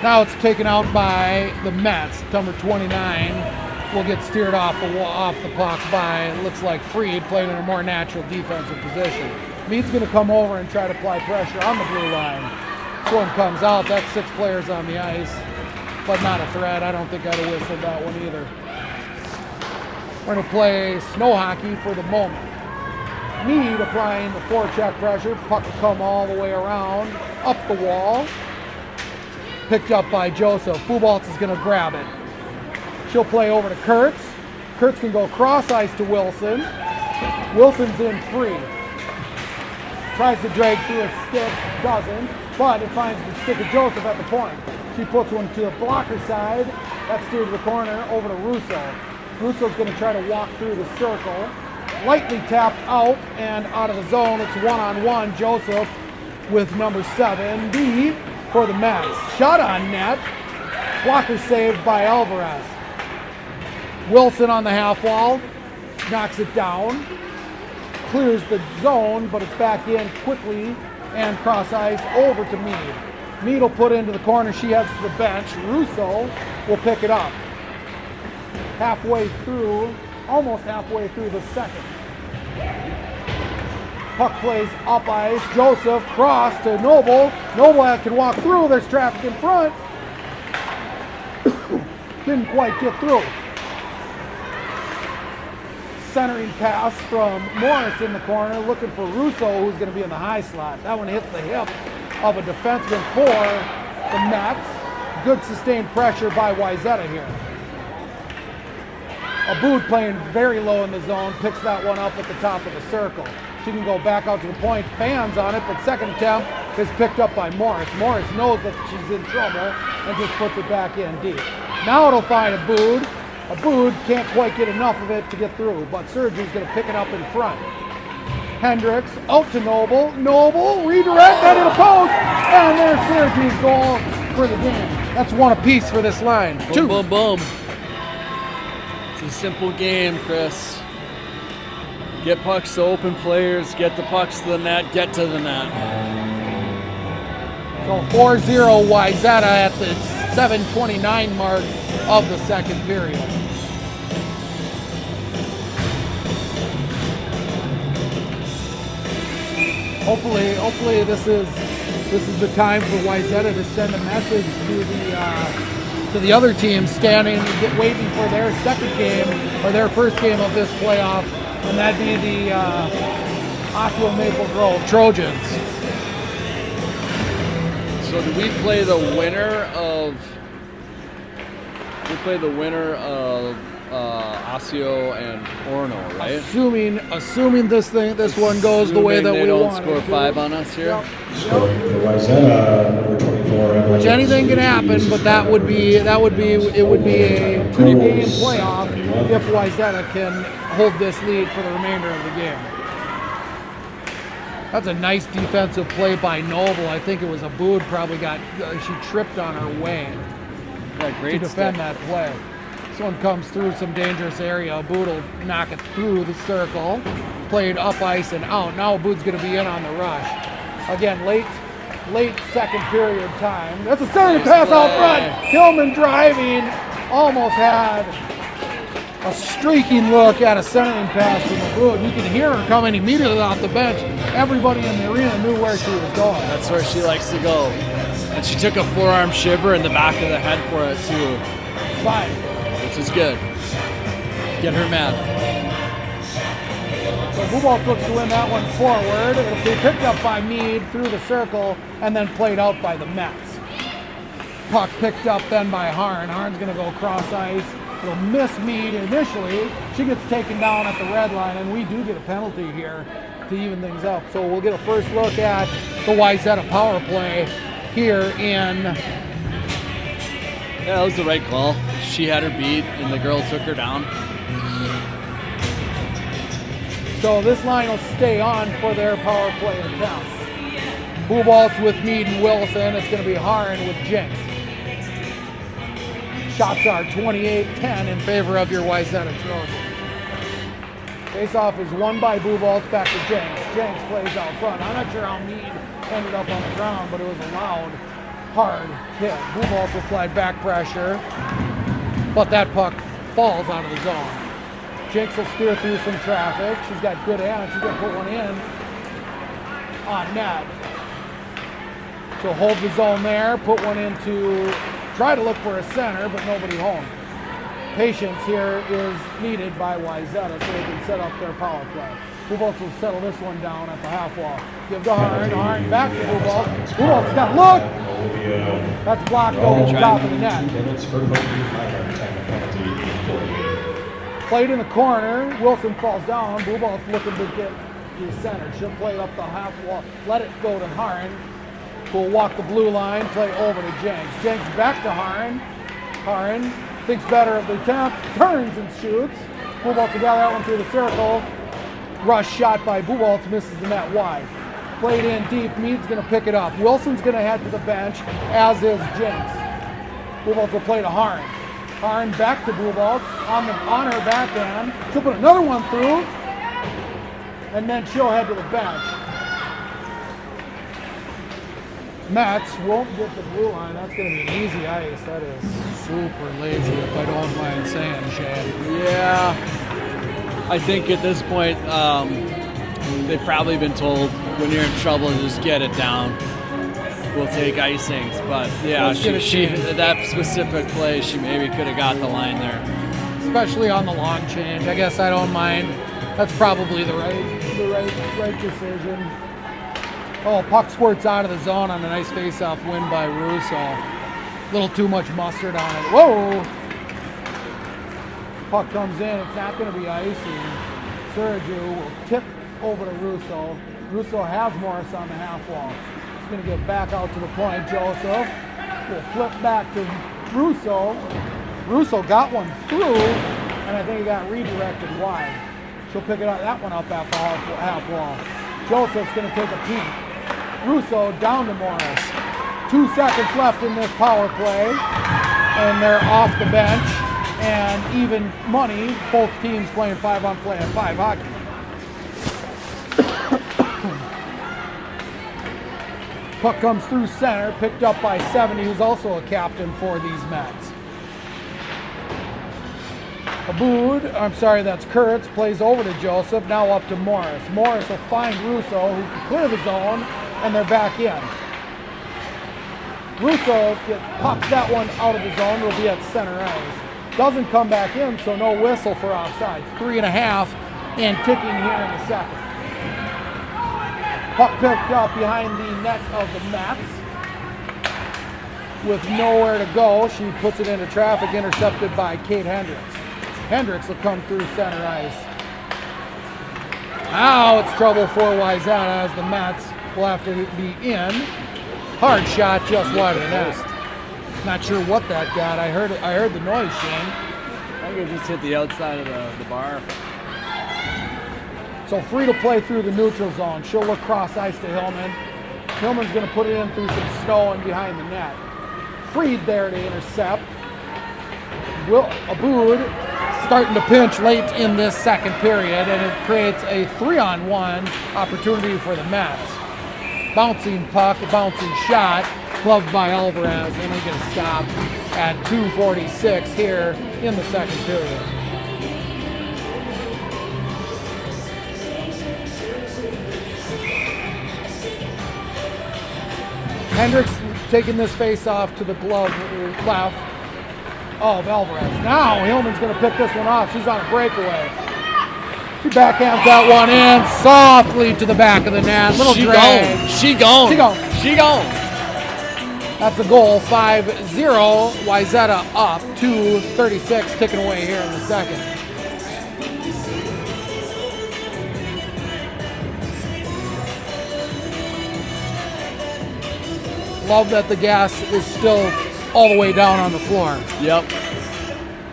Now it's taken out by the Mets. Number 29 will get steered off the puck by, it looks like Freed, playing in a more natural defensive position. Mead's going to come over and try to apply pressure on the blue line. This one comes out. That's 6 players on the ice, but not a threat. I don't think I'd have whistled that one either. We're going to play snow hockey for the moment. Mead applying the forecheck pressure. Puck will come all the way around, up the wall. Picked up by Joseph. Buboltz is going to grab it. She'll play over to Kurtz. Kurtz can go cross ice to Wilson. Wilson's in free. Tries to drag through a stick, doesn't, but it finds the stick of Joseph at the point. She puts one to the blocker side. That's steered to the corner, over to Russo. Russo's going to try to walk through the circle. Lightly tapped out and out of the zone. It's one-on-one. Joseph with number 7, for the Mets. Shot on net. Blocker saved by Alvarez. Wilson on the half wall. Knocks it down. Clears the zone, but it's back in quickly and cross ice over to Mead. Mead will put into the corner. She heads to the bench. Russo will pick it up. Almost halfway through the second. Puck plays up ice. Joseph cross to Noble. Noble can walk through. There's traffic in front. Didn't quite get through. Centering pass from Morris in the corner, looking for Russo, who's going to be in the high slot. That one hits the hip of a defenseman for the Mets. Good sustained pressure by Wayzata here. Aboud playing very low in the zone, picks that one up at the top of the circle. She can go back out to the point, fans on it, but second attempt is picked up by Morris. Morris knows that she's in trouble and just puts it back in deep. Now it'll find Aboud. Aboud can't quite get enough of it to get through, but Sergi's going to pick it up in front. Hendricks out to Noble. Noble, redirect, that in the post, and there's Sergi's goal for the game. That's one apiece for this line. Boom, boom, boom. It's a simple game, Chris. Get pucks to open players, get the pucks to the net, get to the net. So 4-0 Wayzata at the 7:29 mark of the second period. Hopefully this is the time for Wayzata to send a message to to the other team standing, waiting for their second game or their first game of this playoff, and that'd be the Oswego Maple Grove Trojans. So do we play the winner of? We play the winner of Osseo and Orono, right? Assuming this one goes the way that we want. They don't score 5 on us here. Yep. Which anything can happen, but it would be a 2-game playoff if Wayzata can hold this lead for the remainder of the game. That's a nice defensive play by Noble. I think it was Abood probably she tripped on her way to defend that play. This one comes through some dangerous area. Abood will knock it through the circle. Played up ice and out. Now Abood's going to be in on the rush. Again, late second period time. That's a center pass out front. Hillman driving. Almost had a streaking look at a centering pass from Abood. You can hear her coming immediately off the bench. Everybody in the arena knew where she was going. That's where she likes to go. And she took a forearm shiver in the back of the head for it too. Fine. Which is good. Get her mad. So Bubolt looks to win that one forward. It'll be picked up by Meade through the circle and then played out by the Mets. Puck picked up then by Harn. Harn's going to go cross ice. It'll miss Meade initially. She gets taken down at the red line, and we do get a penalty here to even things up. So we'll get a first look at the Wayzata power play here in. Yeah, that was the right call. She had her beat, and the girl took her down. So this line will stay on for their power play attempt. Bubolt with Meade and Wilson. It's going to be Harn with Jinx. Shots are 28-10 in favor of your Wayzata Trojans. Face-off is won by Bubolt, back to Jenks. Jenks plays out front. I'm not sure how Meade ended up on the ground, but it was a loud, hard hit. Bubolt applied back pressure, but that puck falls out of the zone. Jenks will steer through some traffic. She's got good hands. She's going to put one in on net. She'll hold the zone there, put one into, try to look for a center, but nobody home. Patience here is needed by Wayzata so they can set up their power play. Bubolt will settle this one down at the half wall. Give to Harn. Harn back to Bubolt. Bubolt's got look. That's blocked over the top of the net. Played in the corner. Wilson falls down. Bubolt's looking to get to center. She'll play it up the half wall. Let it go to Harn. Who'll walk the blue line. Play over to Jenks. Jenks back to Harn. Harn thinks better of the attempt, turns and shoots. Bubolt to gather that one through the circle. Rush shot by Bubolt, misses the net wide. Played in deep, Meade's going to pick it up. Wilson's going to head to the bench, as is Jinx. Bubolt will play to Harn. Harn back to Bubolt on her backhand. She'll put another one through, and then she'll head to the bench. Mets won't get the blue line. That's going to be easy ice. That is super lazy, if I don't mind saying, Shane. Yeah. I think at this point, they've probably been told when you're in trouble, just get it down. We'll take icings. But yeah, she that specific play, she maybe could have got the line there. Especially on the long change. I guess I don't mind. That's probably the right decision. Oh, puck squirts out of the zone on a nice face-off win by Russo. A little too much mustard on it. Whoa! Puck comes in. It's not going to be ice. And Sergio will tip over to Russo. Russo has Morris on the half wall. He's going to get back out to the point. Joseph will flip back to Russo. Russo got one through, and I think he got redirected wide. She'll pick that one up at the half wall. Joseph's going to take a peek. Russo down to Morris. 2 seconds left in this power play, and they're off the bench. And even money, both teams playing 5-on-play and 5 hockey. Puck comes through center, picked up by 70, who's also a captain for these Mets. That's Kurtz, plays over to Joseph, now up to Morris. Morris will find Russo, who can clear the zone, and they're back in. Russo pops that one out of the zone. It'll be at center ice. Doesn't come back in, so no whistle for offside. 3.5 and ticking here in the second. Puck picked up behind the net of the Mets. With nowhere to go, she puts it into traffic, intercepted by Kate Hendricks. Hendricks will come through center ice. Now it's trouble for Wayzata as the Mets will have to be in. Hard shot just wide of the net. Not sure what that got. I heard the noise, Shane. I think it just hit the outside of the bar. So free to play through the neutral zone. She'll look cross ice to Hillman. Hillman's going to put it in through some snow and behind the net. Freed there to intercept. Abood starting to pinch late in this second period, and it creates a 3-on-1 opportunity for the Mets. Bouncing puck, bouncing shot, gloved by Alvarez, and we get a stop at 2:46 here in the second period. Hendricks taking this face off to the glove left of Alvarez. Now Hillman's going to pick this one off. She's on a breakaway. She backhands that one in softly to the back of the net. Little drag. She gone. That's a goal. 5-0. Wayzata up. 2:36 ticking away here in the second. Love that the gas is still all the way down on the floor. Yep.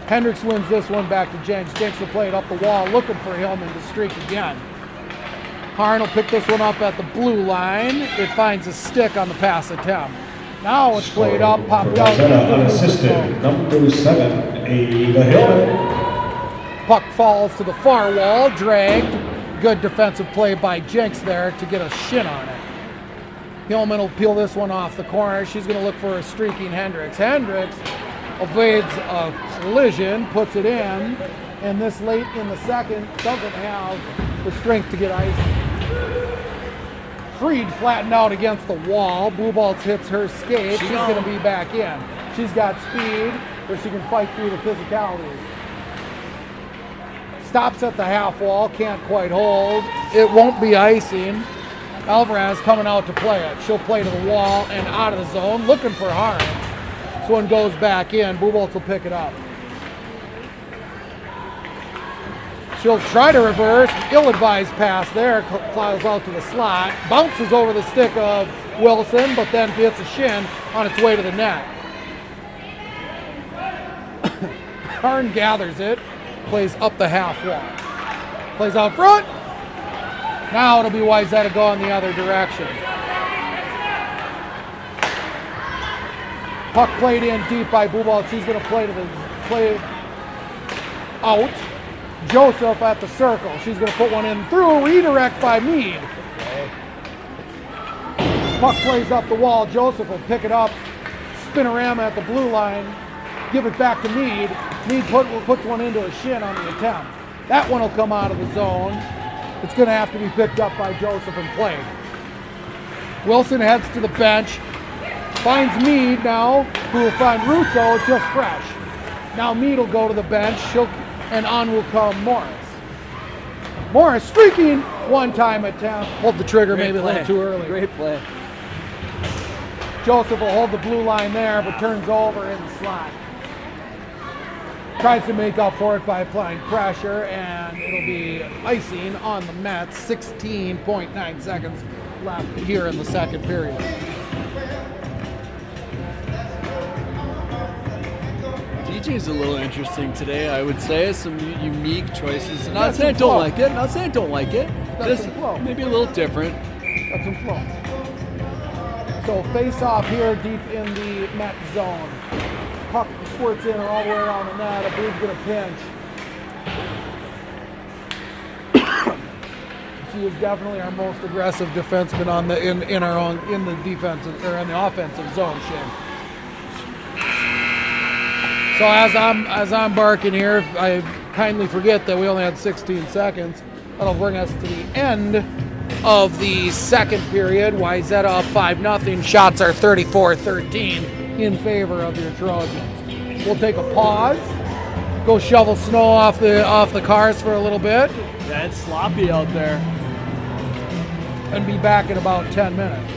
Hendricks wins this one back to Jenks. Jenks will play it up the wall, looking for Hillman to streak again. Harn will pick this one up at the blue line. It finds a stick on the pass attempt. Now it's played up, popped out. Unassisted, number 7, Ava Hillman. Puck falls to the far wall, dragged. Good defensive play by Jenks there to get a shin on it. Hillman will peel this one off the corner. She's going to look for a streaking Hendricks. Hendricks evades a collision, puts it in, and this late in the second doesn't have the strength to get ice. Freed flattened out against the wall. Blue Balls hits her skate. She's going to be back in. She's got speed, but she can fight through the physicality. Stops at the half wall, can't quite hold. It won't be icing. Alvarez coming out to play it. She'll play to the wall and out of the zone, looking for Harn. This one goes back in. Blue Balls will pick it up. She'll try to reverse. Ill-advised pass there. Flies out to the slot. Bounces over the stick of Wilson, but then gets a shin on its way to the net. Harn gathers it. Plays up the half wall. Plays out front. Now it'll be Wayzata going the other direction. Puck played in deep by Bubal. She's going to play out. Joseph at the circle. She's going to put one in through. Redirect by Mead. Puck plays up the wall. Joseph will pick it up. Spinorama at the blue line. Give it back to Mead. Mead puts one into a shin on the attempt. That one will come out of the zone. It's going to have to be picked up by Joseph and played. Wilson heads to the bench. Finds Mead now, who will find Russo just fresh. Now Mead will go to the bench. And on will come Morris. Morris streaking, one-time attempt. Pulled the trigger maybe a little too early. Great play. Joseph will hold the blue line there, but turns over in the slot. Tries to make up for it by applying pressure, and it'll be icing on the Mets. 16.9 seconds left here in the second period. DJ's a little interesting today, I would say. Some unique choices. Not saying I don't like it. Not saying I don't like it. Just maybe a little different. Got some flow. So face off here deep in the Met zone. Puck squirts in all the way around the net. A Blue's gonna pinch. She is definitely our most aggressive defenseman on the in the defensive or in the offensive zone, Shane. So as I'm barking here, I kindly forget that we only had 16 seconds. That'll bring us to the end of the second period. Wayzata up 5-0. Shots are 34-13 in favor of your Trojans. We'll take a pause. Go shovel snow off the cars for a little bit. Yeah, it's sloppy out there. And be back in about 10 minutes.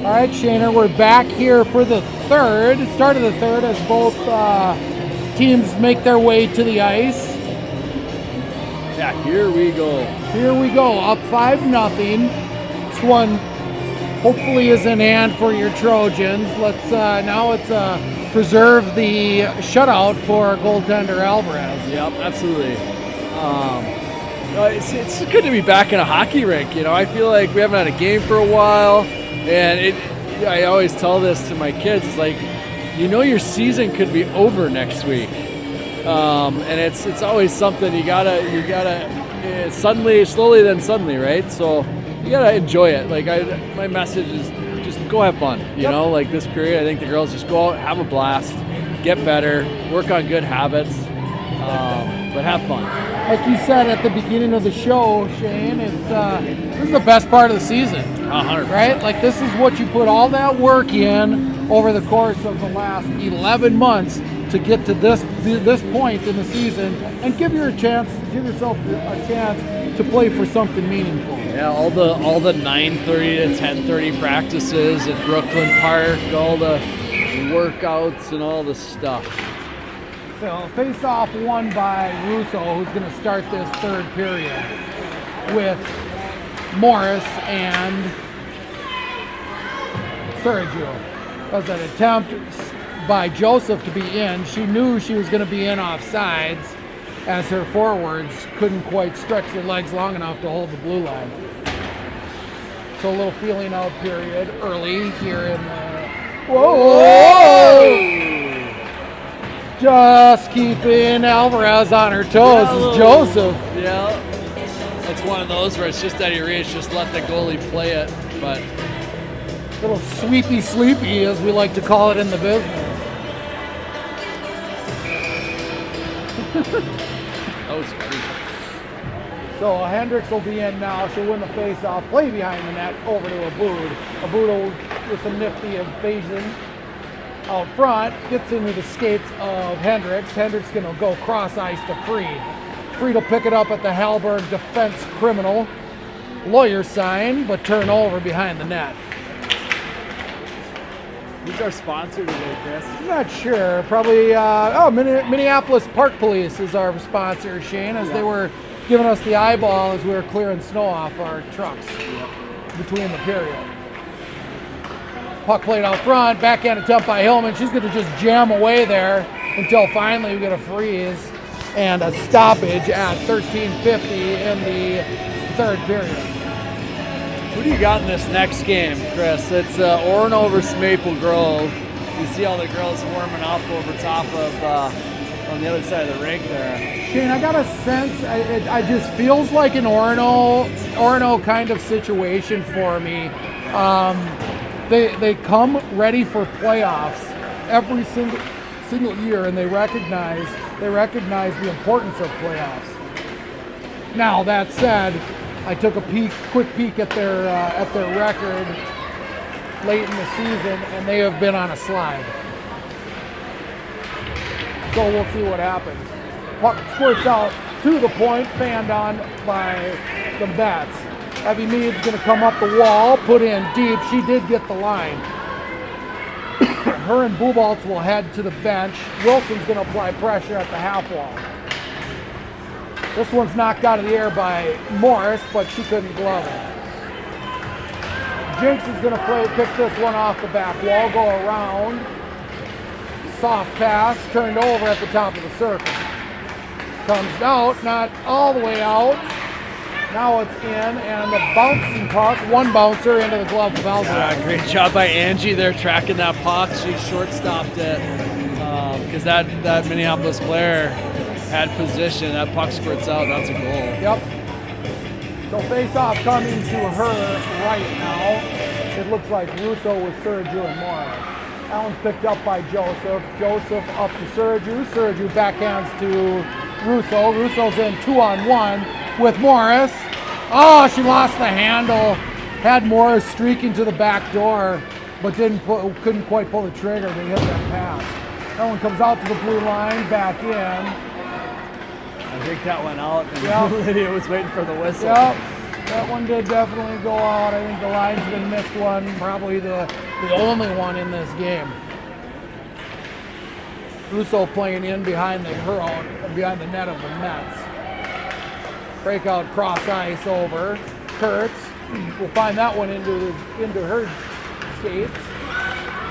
All right, Shaner, we're back here for the start of the third, as both teams make their way to the ice. Yeah, here we go. Here we go, up 5-0. This one hopefully is in hand for your Trojans. Now it's preserve the shutout for goaltender Alvarez. Yep, absolutely. It's good to be back in a hockey rink. You know, I feel like we haven't had a game for a while, and I always tell this to my kids. It's like, you know, your season could be over next week, and it's always something you gotta slowly then suddenly, right? So you gotta enjoy it. Like my message is just go have fun. You know, like this period, I think the girls just go out, have a blast, get better, work on good habits, but have fun. Like you said at the beginning of the show, Shane, this is the best part of the season. 100%. Right? Like this is what you put all that work in over the course of the last 11 months to get to this point in the season, and give yourself a chance to play for something meaningful. Yeah, all the 9:30 to 10:30 practices at Brooklyn Park, all the workouts and all the stuff. So face-off won by Russo, who's going to start this third period with Morris and Sergio. That was an attempt by Joseph to be in. She knew she was going to be in off sides, as her forwards couldn't quite stretch their legs long enough to hold the blue line. So a little feeling out period early here in the... Whoa! Just keeping Alvarez on her toes is Joseph. Yeah, it's one of those where it's just out of your reach, just let the goalie play it. But little sweepy sleepy, as we like to call it in the business. That was funny. So Hendricks will be in now. She'll win the face-off, play behind the net over to Aboud. Aboud with some nifty evasion out front, gets into the skates of Hendricks. Hendricks going to go cross ice to Freed. Freed will pick it up at the Hallberg defense criminal. Lawyer sign, but turn over behind the net. Who's our sponsor today, Chris? I'm not sure. Probably, Minneapolis Park Police is our sponsor, Shane, as they were giving us the eyeball as we were clearing snow off our trucks between the period. Puck played out front, backhand attempt by Hillman. She's going to just jam away there until finally we get a freeze and a stoppage at 13:50 in the third period. Who do you got in this next game, Chris? It's Orono versus Maple Grove. You see all the girls warming up over top of on the other side of the rink there. Shane, I got a sense, it just feels like an Orono kind of situation for me. They come ready for playoffs every single year, and they recognize the importance of playoffs. Now that said, I took a quick peek at their record late in the season, and they have been on a slide. So we'll see what happens. Puck squirts out to the point, fanned on by the Bats. Evie Mead's going to come up the wall, put in deep. She did get the line. Her and Bubaltz will head to the bench. Wilson's going to apply pressure at the half wall. This one's knocked out of the air by Morris, but she couldn't glove it. Jinx is going to pick this one off the back wall, go around. Soft pass, turned over at the top of the circle. Comes out, not all the way out. Now it's in, and the bouncing puck, one bouncer into the glove of Alvarez. Yeah, great job by Angie there tracking that puck. She short-stopped it because that Minneapolis player had position. That puck squirts out. That's a goal. Yep. So face-off coming to her right now. It looks like Russo with Sergio and Morris. That one's picked up by Joseph. Joseph up to Sergio. Sergio backhands to Russo. Russo's in 2-on-1 with Morris. Oh, she lost the handle. Had Morris streaking to the back door, but couldn't quite pull the trigger to hit that pass. That one comes out to the blue line, back in. I think that went out, and Lydia was waiting for the whistle. Yep. That one did definitely go out. I think the linesman missed one, probably the only one in this game. Russo playing in behind the net of the Mets. Breakout cross ice over. Kurtz will find that one into her skates,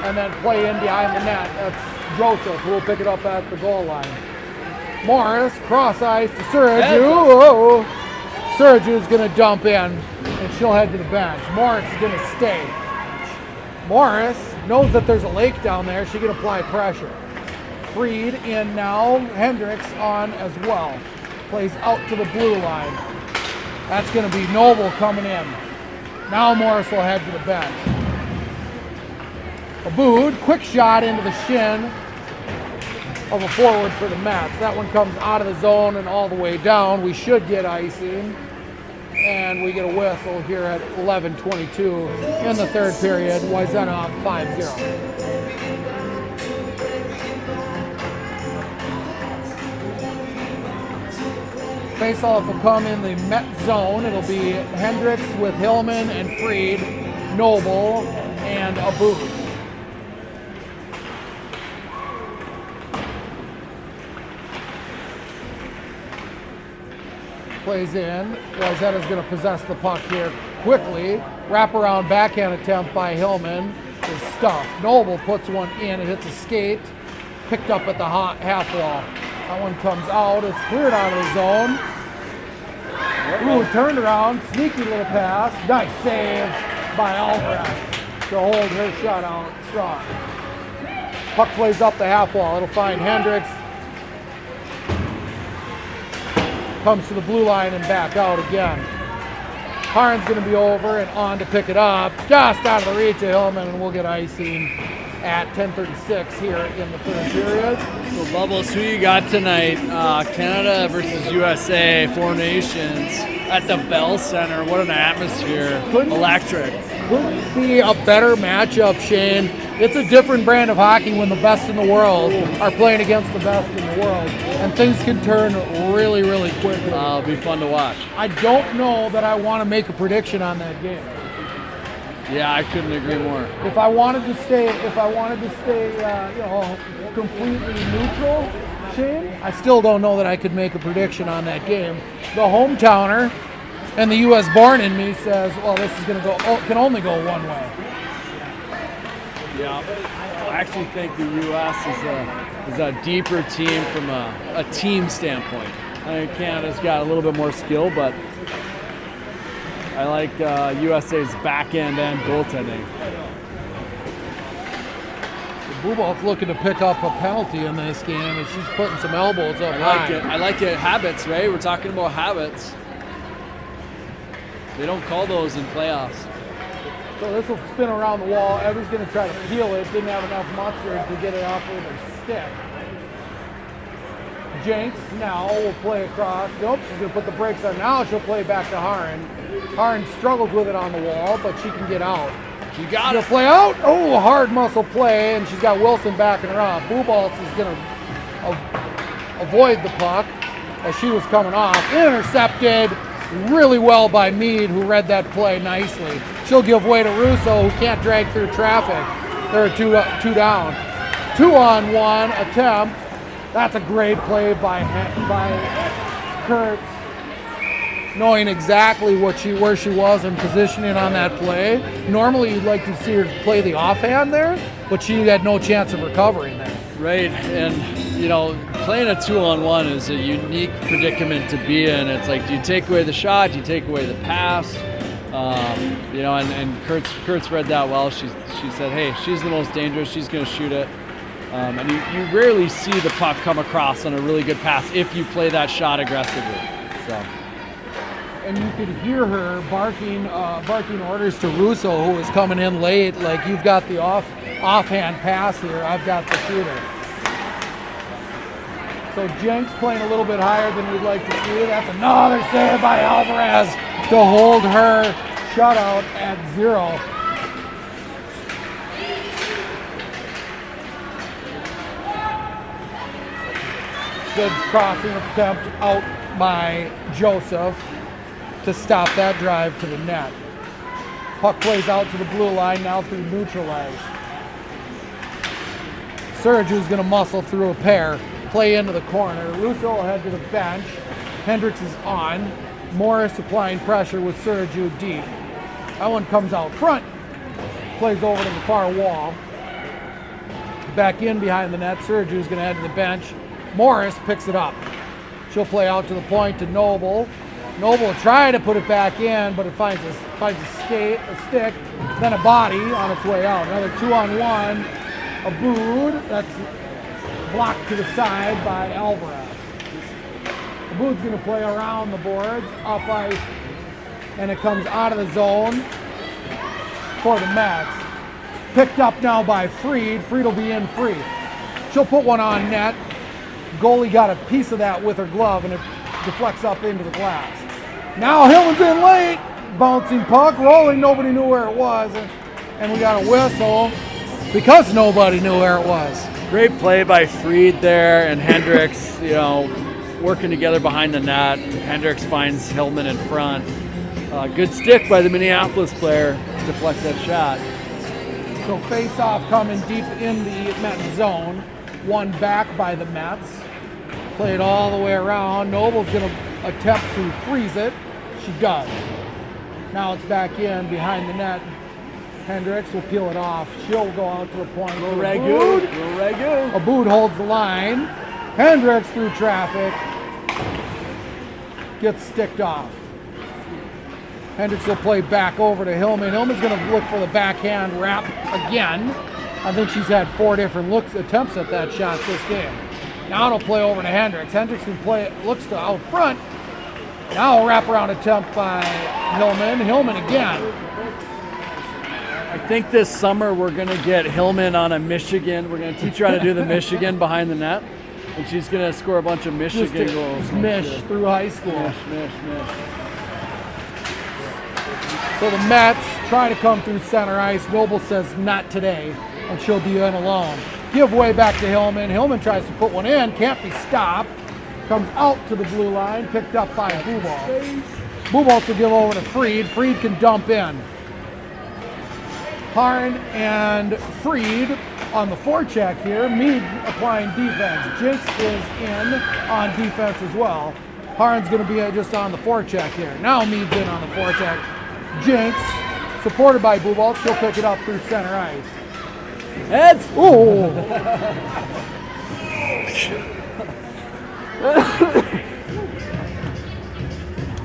and then play in behind the net. That's Joseph, who will pick it up at the goal line. Morris, cross ice to Suraju. Suraju's going to dump in, and she'll head to the bench. Morris is going to stay. Morris knows that there's a lake down there. She can apply pressure. Freed in now. Hendricks on as well. Plays out to the blue line. That's going to be Noble coming in. Now Morris will head to the bench. Abood, quick shot into the shin of a forward for the Mets. That one comes out of the zone and all the way down. We should get icing. And we get a whistle here at 11:22 in the third period. Wayzata up 5-0. Faceoff will come in the Met zone. It'll be Hendricks with Hillman and Freed, Noble, and Abood. Plays in. Wayzata's going to possess the puck here quickly. Wraparound backhand attempt by Hillman is stuffed. Noble puts one in. It hits a skate. Picked up at the half wall. That one comes out. It's cleared out of the zone. Ooh, turned around. Sneaky little pass. Nice save by Alvarez to hold her shot out strong. Puck plays up the half wall. It'll find Hendricks. Comes to the blue line and back out again. Harn's going to be over and on to pick it up. Just out of the reach of Hillman, and we'll get icing at 10:36 here in the third period. So, Bubbles, who you got tonight? Canada versus USA, Four Nations at the Bell Center. What an atmosphere. Electric. Couldn't be a better matchup, Shane. It's a different brand of hockey when the best in the world are playing against the best in the world. And things can turn really, really quickly. It'll be fun to watch. I don't know that I want to make a prediction on that game. Yeah, I couldn't agree more. If I wanted to stay, completely neutral, Shane, I still don't know that I could make a prediction on that game. The hometowner and the U.S. born in me says, well, this is going to can only go one way. Yeah, I actually think the U.S. is a deeper team from a team standpoint. I think Canada's got a little bit more skill, but I like USA's back end and goaltending. Bubolt's looking to pick up a penalty in this game, and she's putting some elbows up high. I like it. Habits, right? We're talking about habits. They don't call those in playoffs. So this will spin around the wall. Evie's going to try to peel it. Didn't have enough mustard to get it off with her stick. Jenks now will play across. Nope, she's going to put the brakes on. Now she'll play back to Harn. Harn struggles with it on the wall, but she can get out. She got it. Play out. Oh, hard muscle play, and she's got Wilson backing her up. Buboltz is going to avoid the puck as she was coming off. Intercepted really well by Meade, who read that play nicely. She'll give way to Russo, who can't drag through traffic. There are two down. 2-on-1 attempt. That's a great play by Kurtz, knowing exactly where she was and positioning on that play. Normally you'd like to see her play the offhand there, but she had no chance of recovering there. Right, and playing a 2-on-1 is a unique predicament to be in. It's like, do you take away the shot? Do you take away the pass? And Kurtz read that well. She said, hey, she's the most dangerous. She's going to shoot it. And you rarely see the puck come across on a really good pass if you play that shot aggressively. So. And you could hear her barking orders to Russo, who was coming in late, like, you've got the offhand pass here, I've got the shooter. So Jenks playing a little bit higher than we'd like to see. That's another save by Alvarez to hold her shutout at 0. Good crossing attempt out by Joseph. to stop that drive to the net. Puck plays out to the blue line, now through neutral ice. Suraju's going to muscle through a pair, play into the corner. Russo will head to the bench. Hendricks is on. Morris applying pressure with Suraju deep. That one comes out front, plays over to the far wall. Back in behind the net, Suraju's going to head to the bench. Morris picks it up. She'll play out to the point to Noble. Noble will try to put it back in, but it finds a stick, then a body on its way out. Another 2-on-1. Abood, that's blocked to the side by Alvarez. Abood's going to play around the boards, up ice, and it comes out of the zone for the Mets. Picked up now by Freed. Freed will be in free. She'll put one on net. Goalie got a piece of that with her glove, and it deflects up into the glass. Now Hillman's in late. Bouncing puck, rolling. Nobody knew where it was, and we got a whistle because nobody knew where it was. Great play by Freed there, and Hendricks, working together behind the net. Hendricks finds Hillman in front. Good stick by the Minneapolis player to deflect that shot. So face-off coming deep in the Met zone. One back by the Mets. Played all the way around. Noble's going to attempt to freeze it. She does. Now it's back in behind the net. Hendricks will peel it off. She'll go out to the point. Ragu. Abood holds the line. Hendricks through traffic. Gets sticked off. Hendricks will play back over to Hillman. Hillman's going to look for the backhand wrap again. I think she's had 4 different attempts at that shot this game. Now it'll play over to Hendricks. Hendricks can play, looks to out front. Now a wraparound attempt by Hillman. Hillman again. I think this summer we're going to get Hillman on a Michigan. We're going to teach her how to do the Michigan behind the net. And she's going to score a bunch of Michigan goals. Just mish through high school. Mish. So the Mets try to come through center ice. Noble says not today, and she'll be in alone. Give way back to Hillman. Hillman tries to put one in, can't be stopped. Comes out to the blue line, picked up by Buboltz. Buboltz will give over to Freed. Freed can dump in. Harn and Freed on the forecheck here. Mead applying defense. Jinx is in on defense as well. Harn's going to be just on the forecheck here. Now Mead's in on the forecheck. Jinx, supported by Buboltz, she'll pick it up through center ice. Heads! Ooh!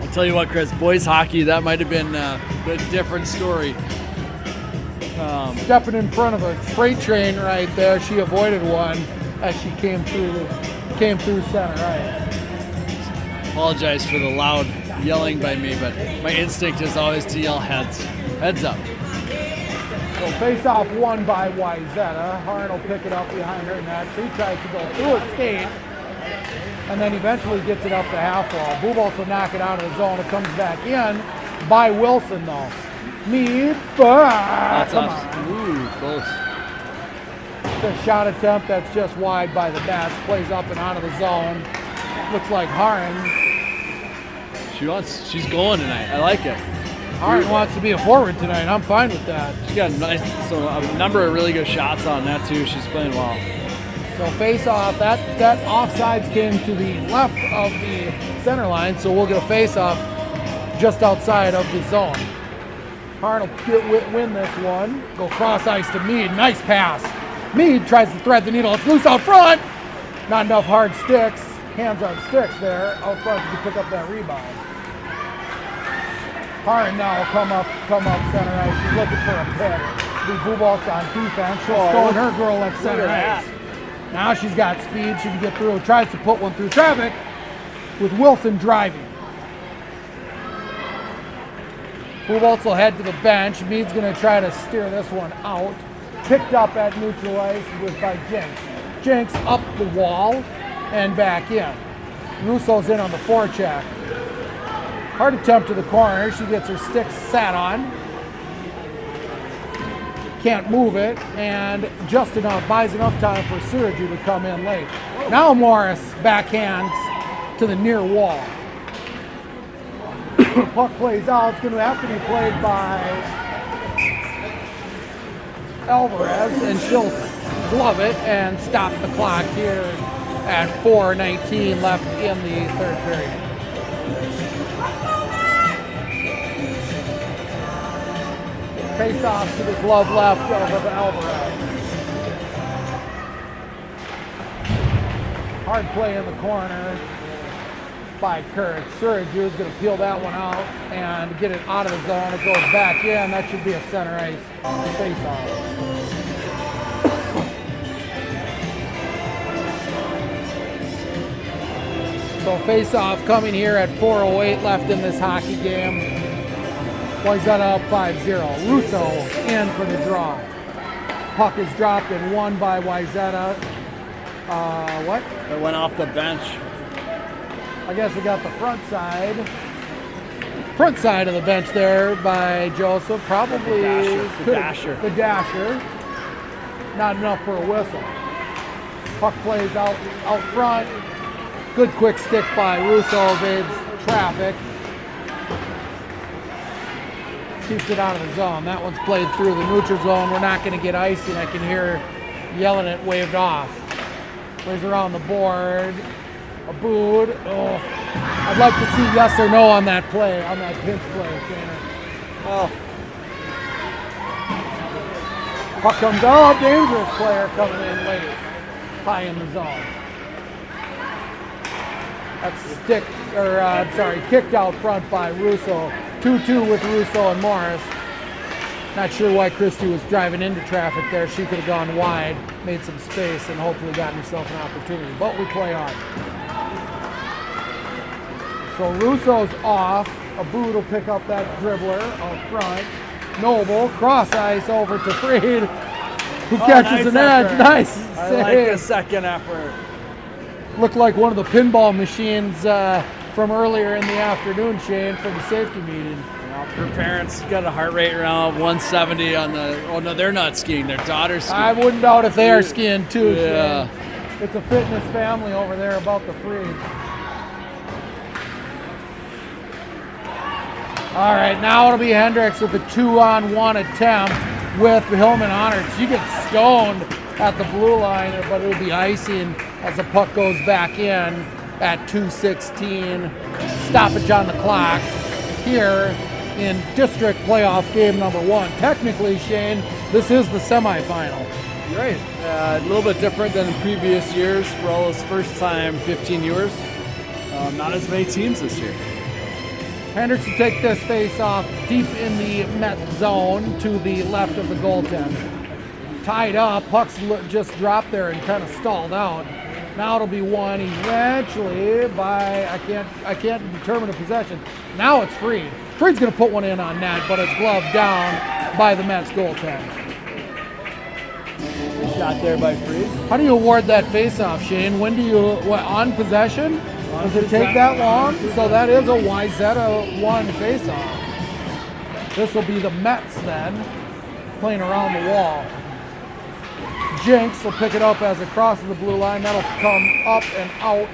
I'll tell you what, Chris, boys hockey, that might have been a different story. Stepping in front of a freight train right there, she avoided one as she came through center ice. Apologize for the loud yelling by me, but my instinct is always to yell heads. Heads up. So face-off won by Wayzata. Harn will pick it up behind her net. She tries to go through a skate, and then eventually gets it up the half wall. Buboltz will knock it out of the zone. It comes back in by Wilson, though. Mead, That's come off. on. Ooh, close. It's a shot attempt that's just wide by the Mets. Plays up and out of the zone. Looks like Harn. She's going tonight. I like it. Harn wants to be a forward tonight. I'm fine with that. She got a number of really good shots on that too. She's playing well. So face-off, that offsides came to the left of the center line, so we'll get a face-off just outside of the zone. Harn will win this one. Go cross ice to Mead. Nice pass. Mead tries to thread the needle. It's loose out front. Not enough hard sticks. Hands on sticks there. Out front to pick up that rebound. Harn now will come up center ice. She's looking for a pick. Buboltz on defense. She'll throw her girl at center ice. Now she's got speed. She can get through. Tries to put one through traffic with Wilson driving. Buboltz will head to the bench. Mead's going to try to steer this one out. Picked up at neutral ice by Jinx. Jinx up the wall and back in. Russo's in on the forecheck. Hard attempt to the corner. She gets her stick sat on. Can't move it, and just enough, buys enough time for Suraju to come in late. Now Morris backhands to the near wall. Puck plays out. It's going to have to be played by Alvarez, and she'll glove it and stop the clock here at 4:19 left in the third period. Face off to the glove left of Alvarez. Hard play in the corner by Kurt. Surge is going to peel that one out and get it out of the zone. It goes back in. That should be a center ice face-off. So face-off coming here at 4:08 left in this hockey game. Wayzata up 5-0. Russo in for the draw. Puck is dropped and won by Wayzata. What? It went off the bench. I guess we got the front side of the bench there by Joseph. Probably The dasher. The dasher. Not enough for a whistle. Puck plays out front. Good quick stick by Russo, evades traffic. Keeps it out of the zone. That one's played through the neutral zone. We're not going to get icing. I can hear yelling it waved off. Plays around the board. A booed. Oh, I'd like to see yes or no on that play, on that pinch play, Shannon. Oh, Puck comes out. Dangerous player coming in late. High in the zone. That's kicked out front by Russo. 2-2 with Russo and Morris. Not sure why Christie was driving into traffic there. She could have gone wide, made some space, and hopefully gotten herself an opportunity. But we play on. So Russo's off. Abood will pick up that dribbler out front. Noble, cross ice over to Freed, who catches an edge. Nice I save. like the second effort. Looked like one of the pinball machines from earlier in the afternoon, Shane, from the safety meeting. Her parents got a heart rate around 170 on the. Oh no, they're not skiing. Their daughter's skiing. I wouldn't doubt if they are skiing too. Yeah. Shane. It's a fitness family over there about the Freeds. All right, now it'll be Hendricks with a 2-on-1 attempt with Hillman on her. She gets stoned at the blue line, but it'll be icing as the puck goes back in at 2:16. Stoppage on the clock here in district playoff game number 1. Technically, Shane, this is the semifinal. You're right. A little bit different than previous years. For all those first time 15 years. Not as many teams this year. Hendricks will take this face off deep in the Met zone to the left of the goaltender. Tied up, puck's just dropped there and kind of stalled out. Now it'll be won eventually by, I can't determine a possession. Now it's Freed. Freed's gonna put one in on net, but it's gloved down by the Mets goaltender. Shot there by Freed. How do you award that face-off, Shane? When do you, on possession? Does it take that long? So that is a Wayzata 1 face-off. This will be the Mets then, playing around the wall. Jinx will pick it up as it crosses the blue line. That'll come up and out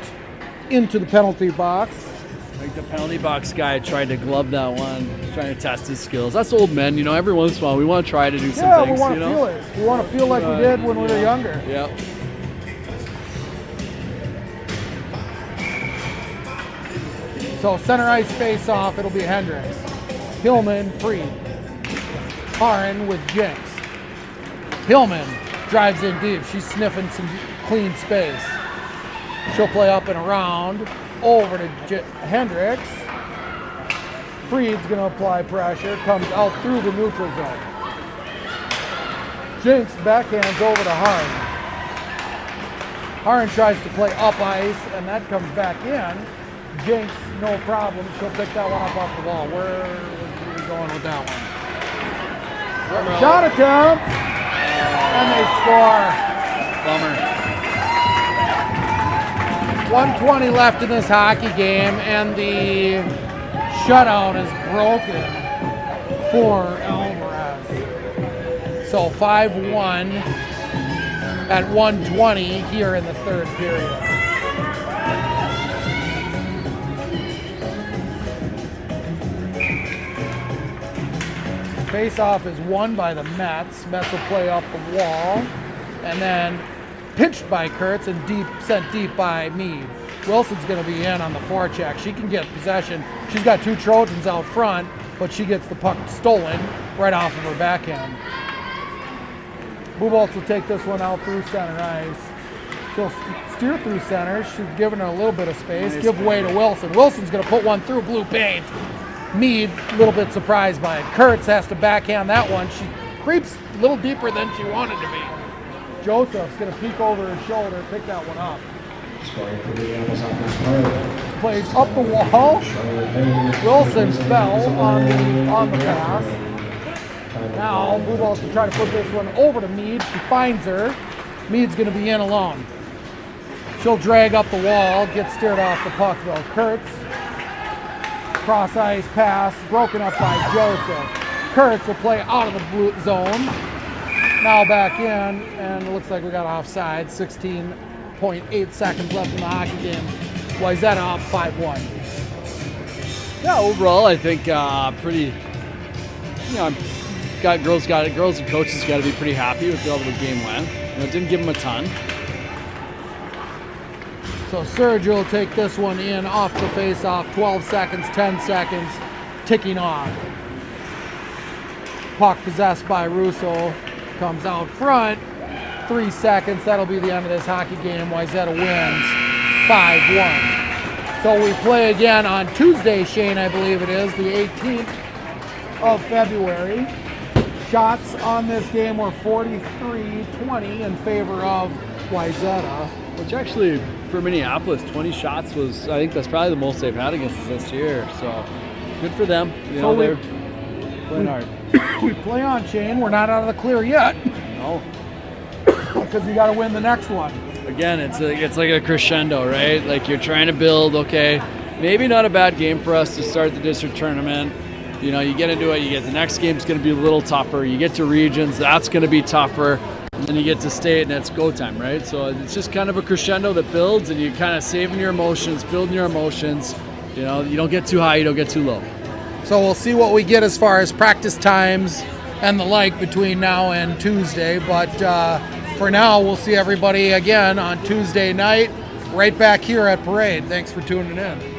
into the penalty box. I think the penalty box guy tried to glove that one, trying to test his skills. That's old men, you know, every once in a while we want to try to do some things, we want to you know? feel it. We want to feel like we did when we were younger. Yep. So center ice face off, it'll be Hendricks. Hillman, Freed. Harin with Jinx. Hillman drives in deep. She's sniffing some clean space. She'll play up and around. Over to Hendricks. Freed's going to apply pressure. Comes out through the neutral zone. Jinx backhands over to Harin. Harin tries to play up ice, and that comes back in. Jinx, no problem. She'll pick that one up off the wall. Where was we going with that one? Shot attempt, and they score. Bummer. 1:20 left in this hockey game, and the shutout is broken for Alvarez. So 5-1 at 1:20 here in the third period. Face-off is won by the Mets. Mets will play up the wall, and then pinched by Kurtz and sent deep by Mead. Wilson's going to be in on the forecheck. She can get possession. She's got 2 Trojans out front, but she gets the puck stolen right off of her backhand. Buboltz will take this one out through center ice. She'll steer through center. She's giving her a little bit of space. Give way to Wilson. Wilson's going to put one through blue paint. Mead, a little bit surprised by it. Kurtz has to backhand that one. She creeps a little deeper than she wanted to be. Joseph's going to peek over her shoulder, pick that one up. Plays up the wall. Wilson fell on the pass. Now Buboltz will try to put this one over to Mead. She finds her. Mead's going to be in alone. She'll drag up the wall, get steered off the puck though. Kurtz, cross ice pass, broken up by Joseph. Kurtz will play out of the blue zone. Now back in, and it looks like we got offside. 16.8 seconds left in the hockey game. Wayzata up 5-1. Yeah, overall, I think pretty. Girls and coaches got to be pretty happy with how the game went. It didn't give them a ton. So Serge will take this one in off the face-off. 12 seconds, 10 seconds, ticking off. Puck possessed by Russo. Comes out front. 3 seconds. That'll be the end of this hockey game. Wayzata wins 5-1. So we play again on Tuesday, Shane, I believe it is, the 18th of February. Shots on this game were 43-20 in favor of Wayzata. Which actually, for Minneapolis, 20 shots was, I think that's probably the most they've had against us this year. So good for them. They're playing hard. We play on, Shane. We're not out of the clear yet. No. Because you got to win the next one. Again, it's like a crescendo, right? Like you're trying to build, okay, maybe not a bad game for us to start the district tournament. You get into it, you get the next game's going to be a little tougher. You get to regions, that's going to be tougher. And then you get to state, and it's go time, right? So it's just kind of a crescendo that builds, and you're kind of saving your emotions, building your emotions. You don't get too high, you don't get too low. So we'll see what we get as far as practice times and the like between now and Tuesday. But for now, we'll see everybody again on Tuesday night, right back here at Parade. Thanks for tuning in.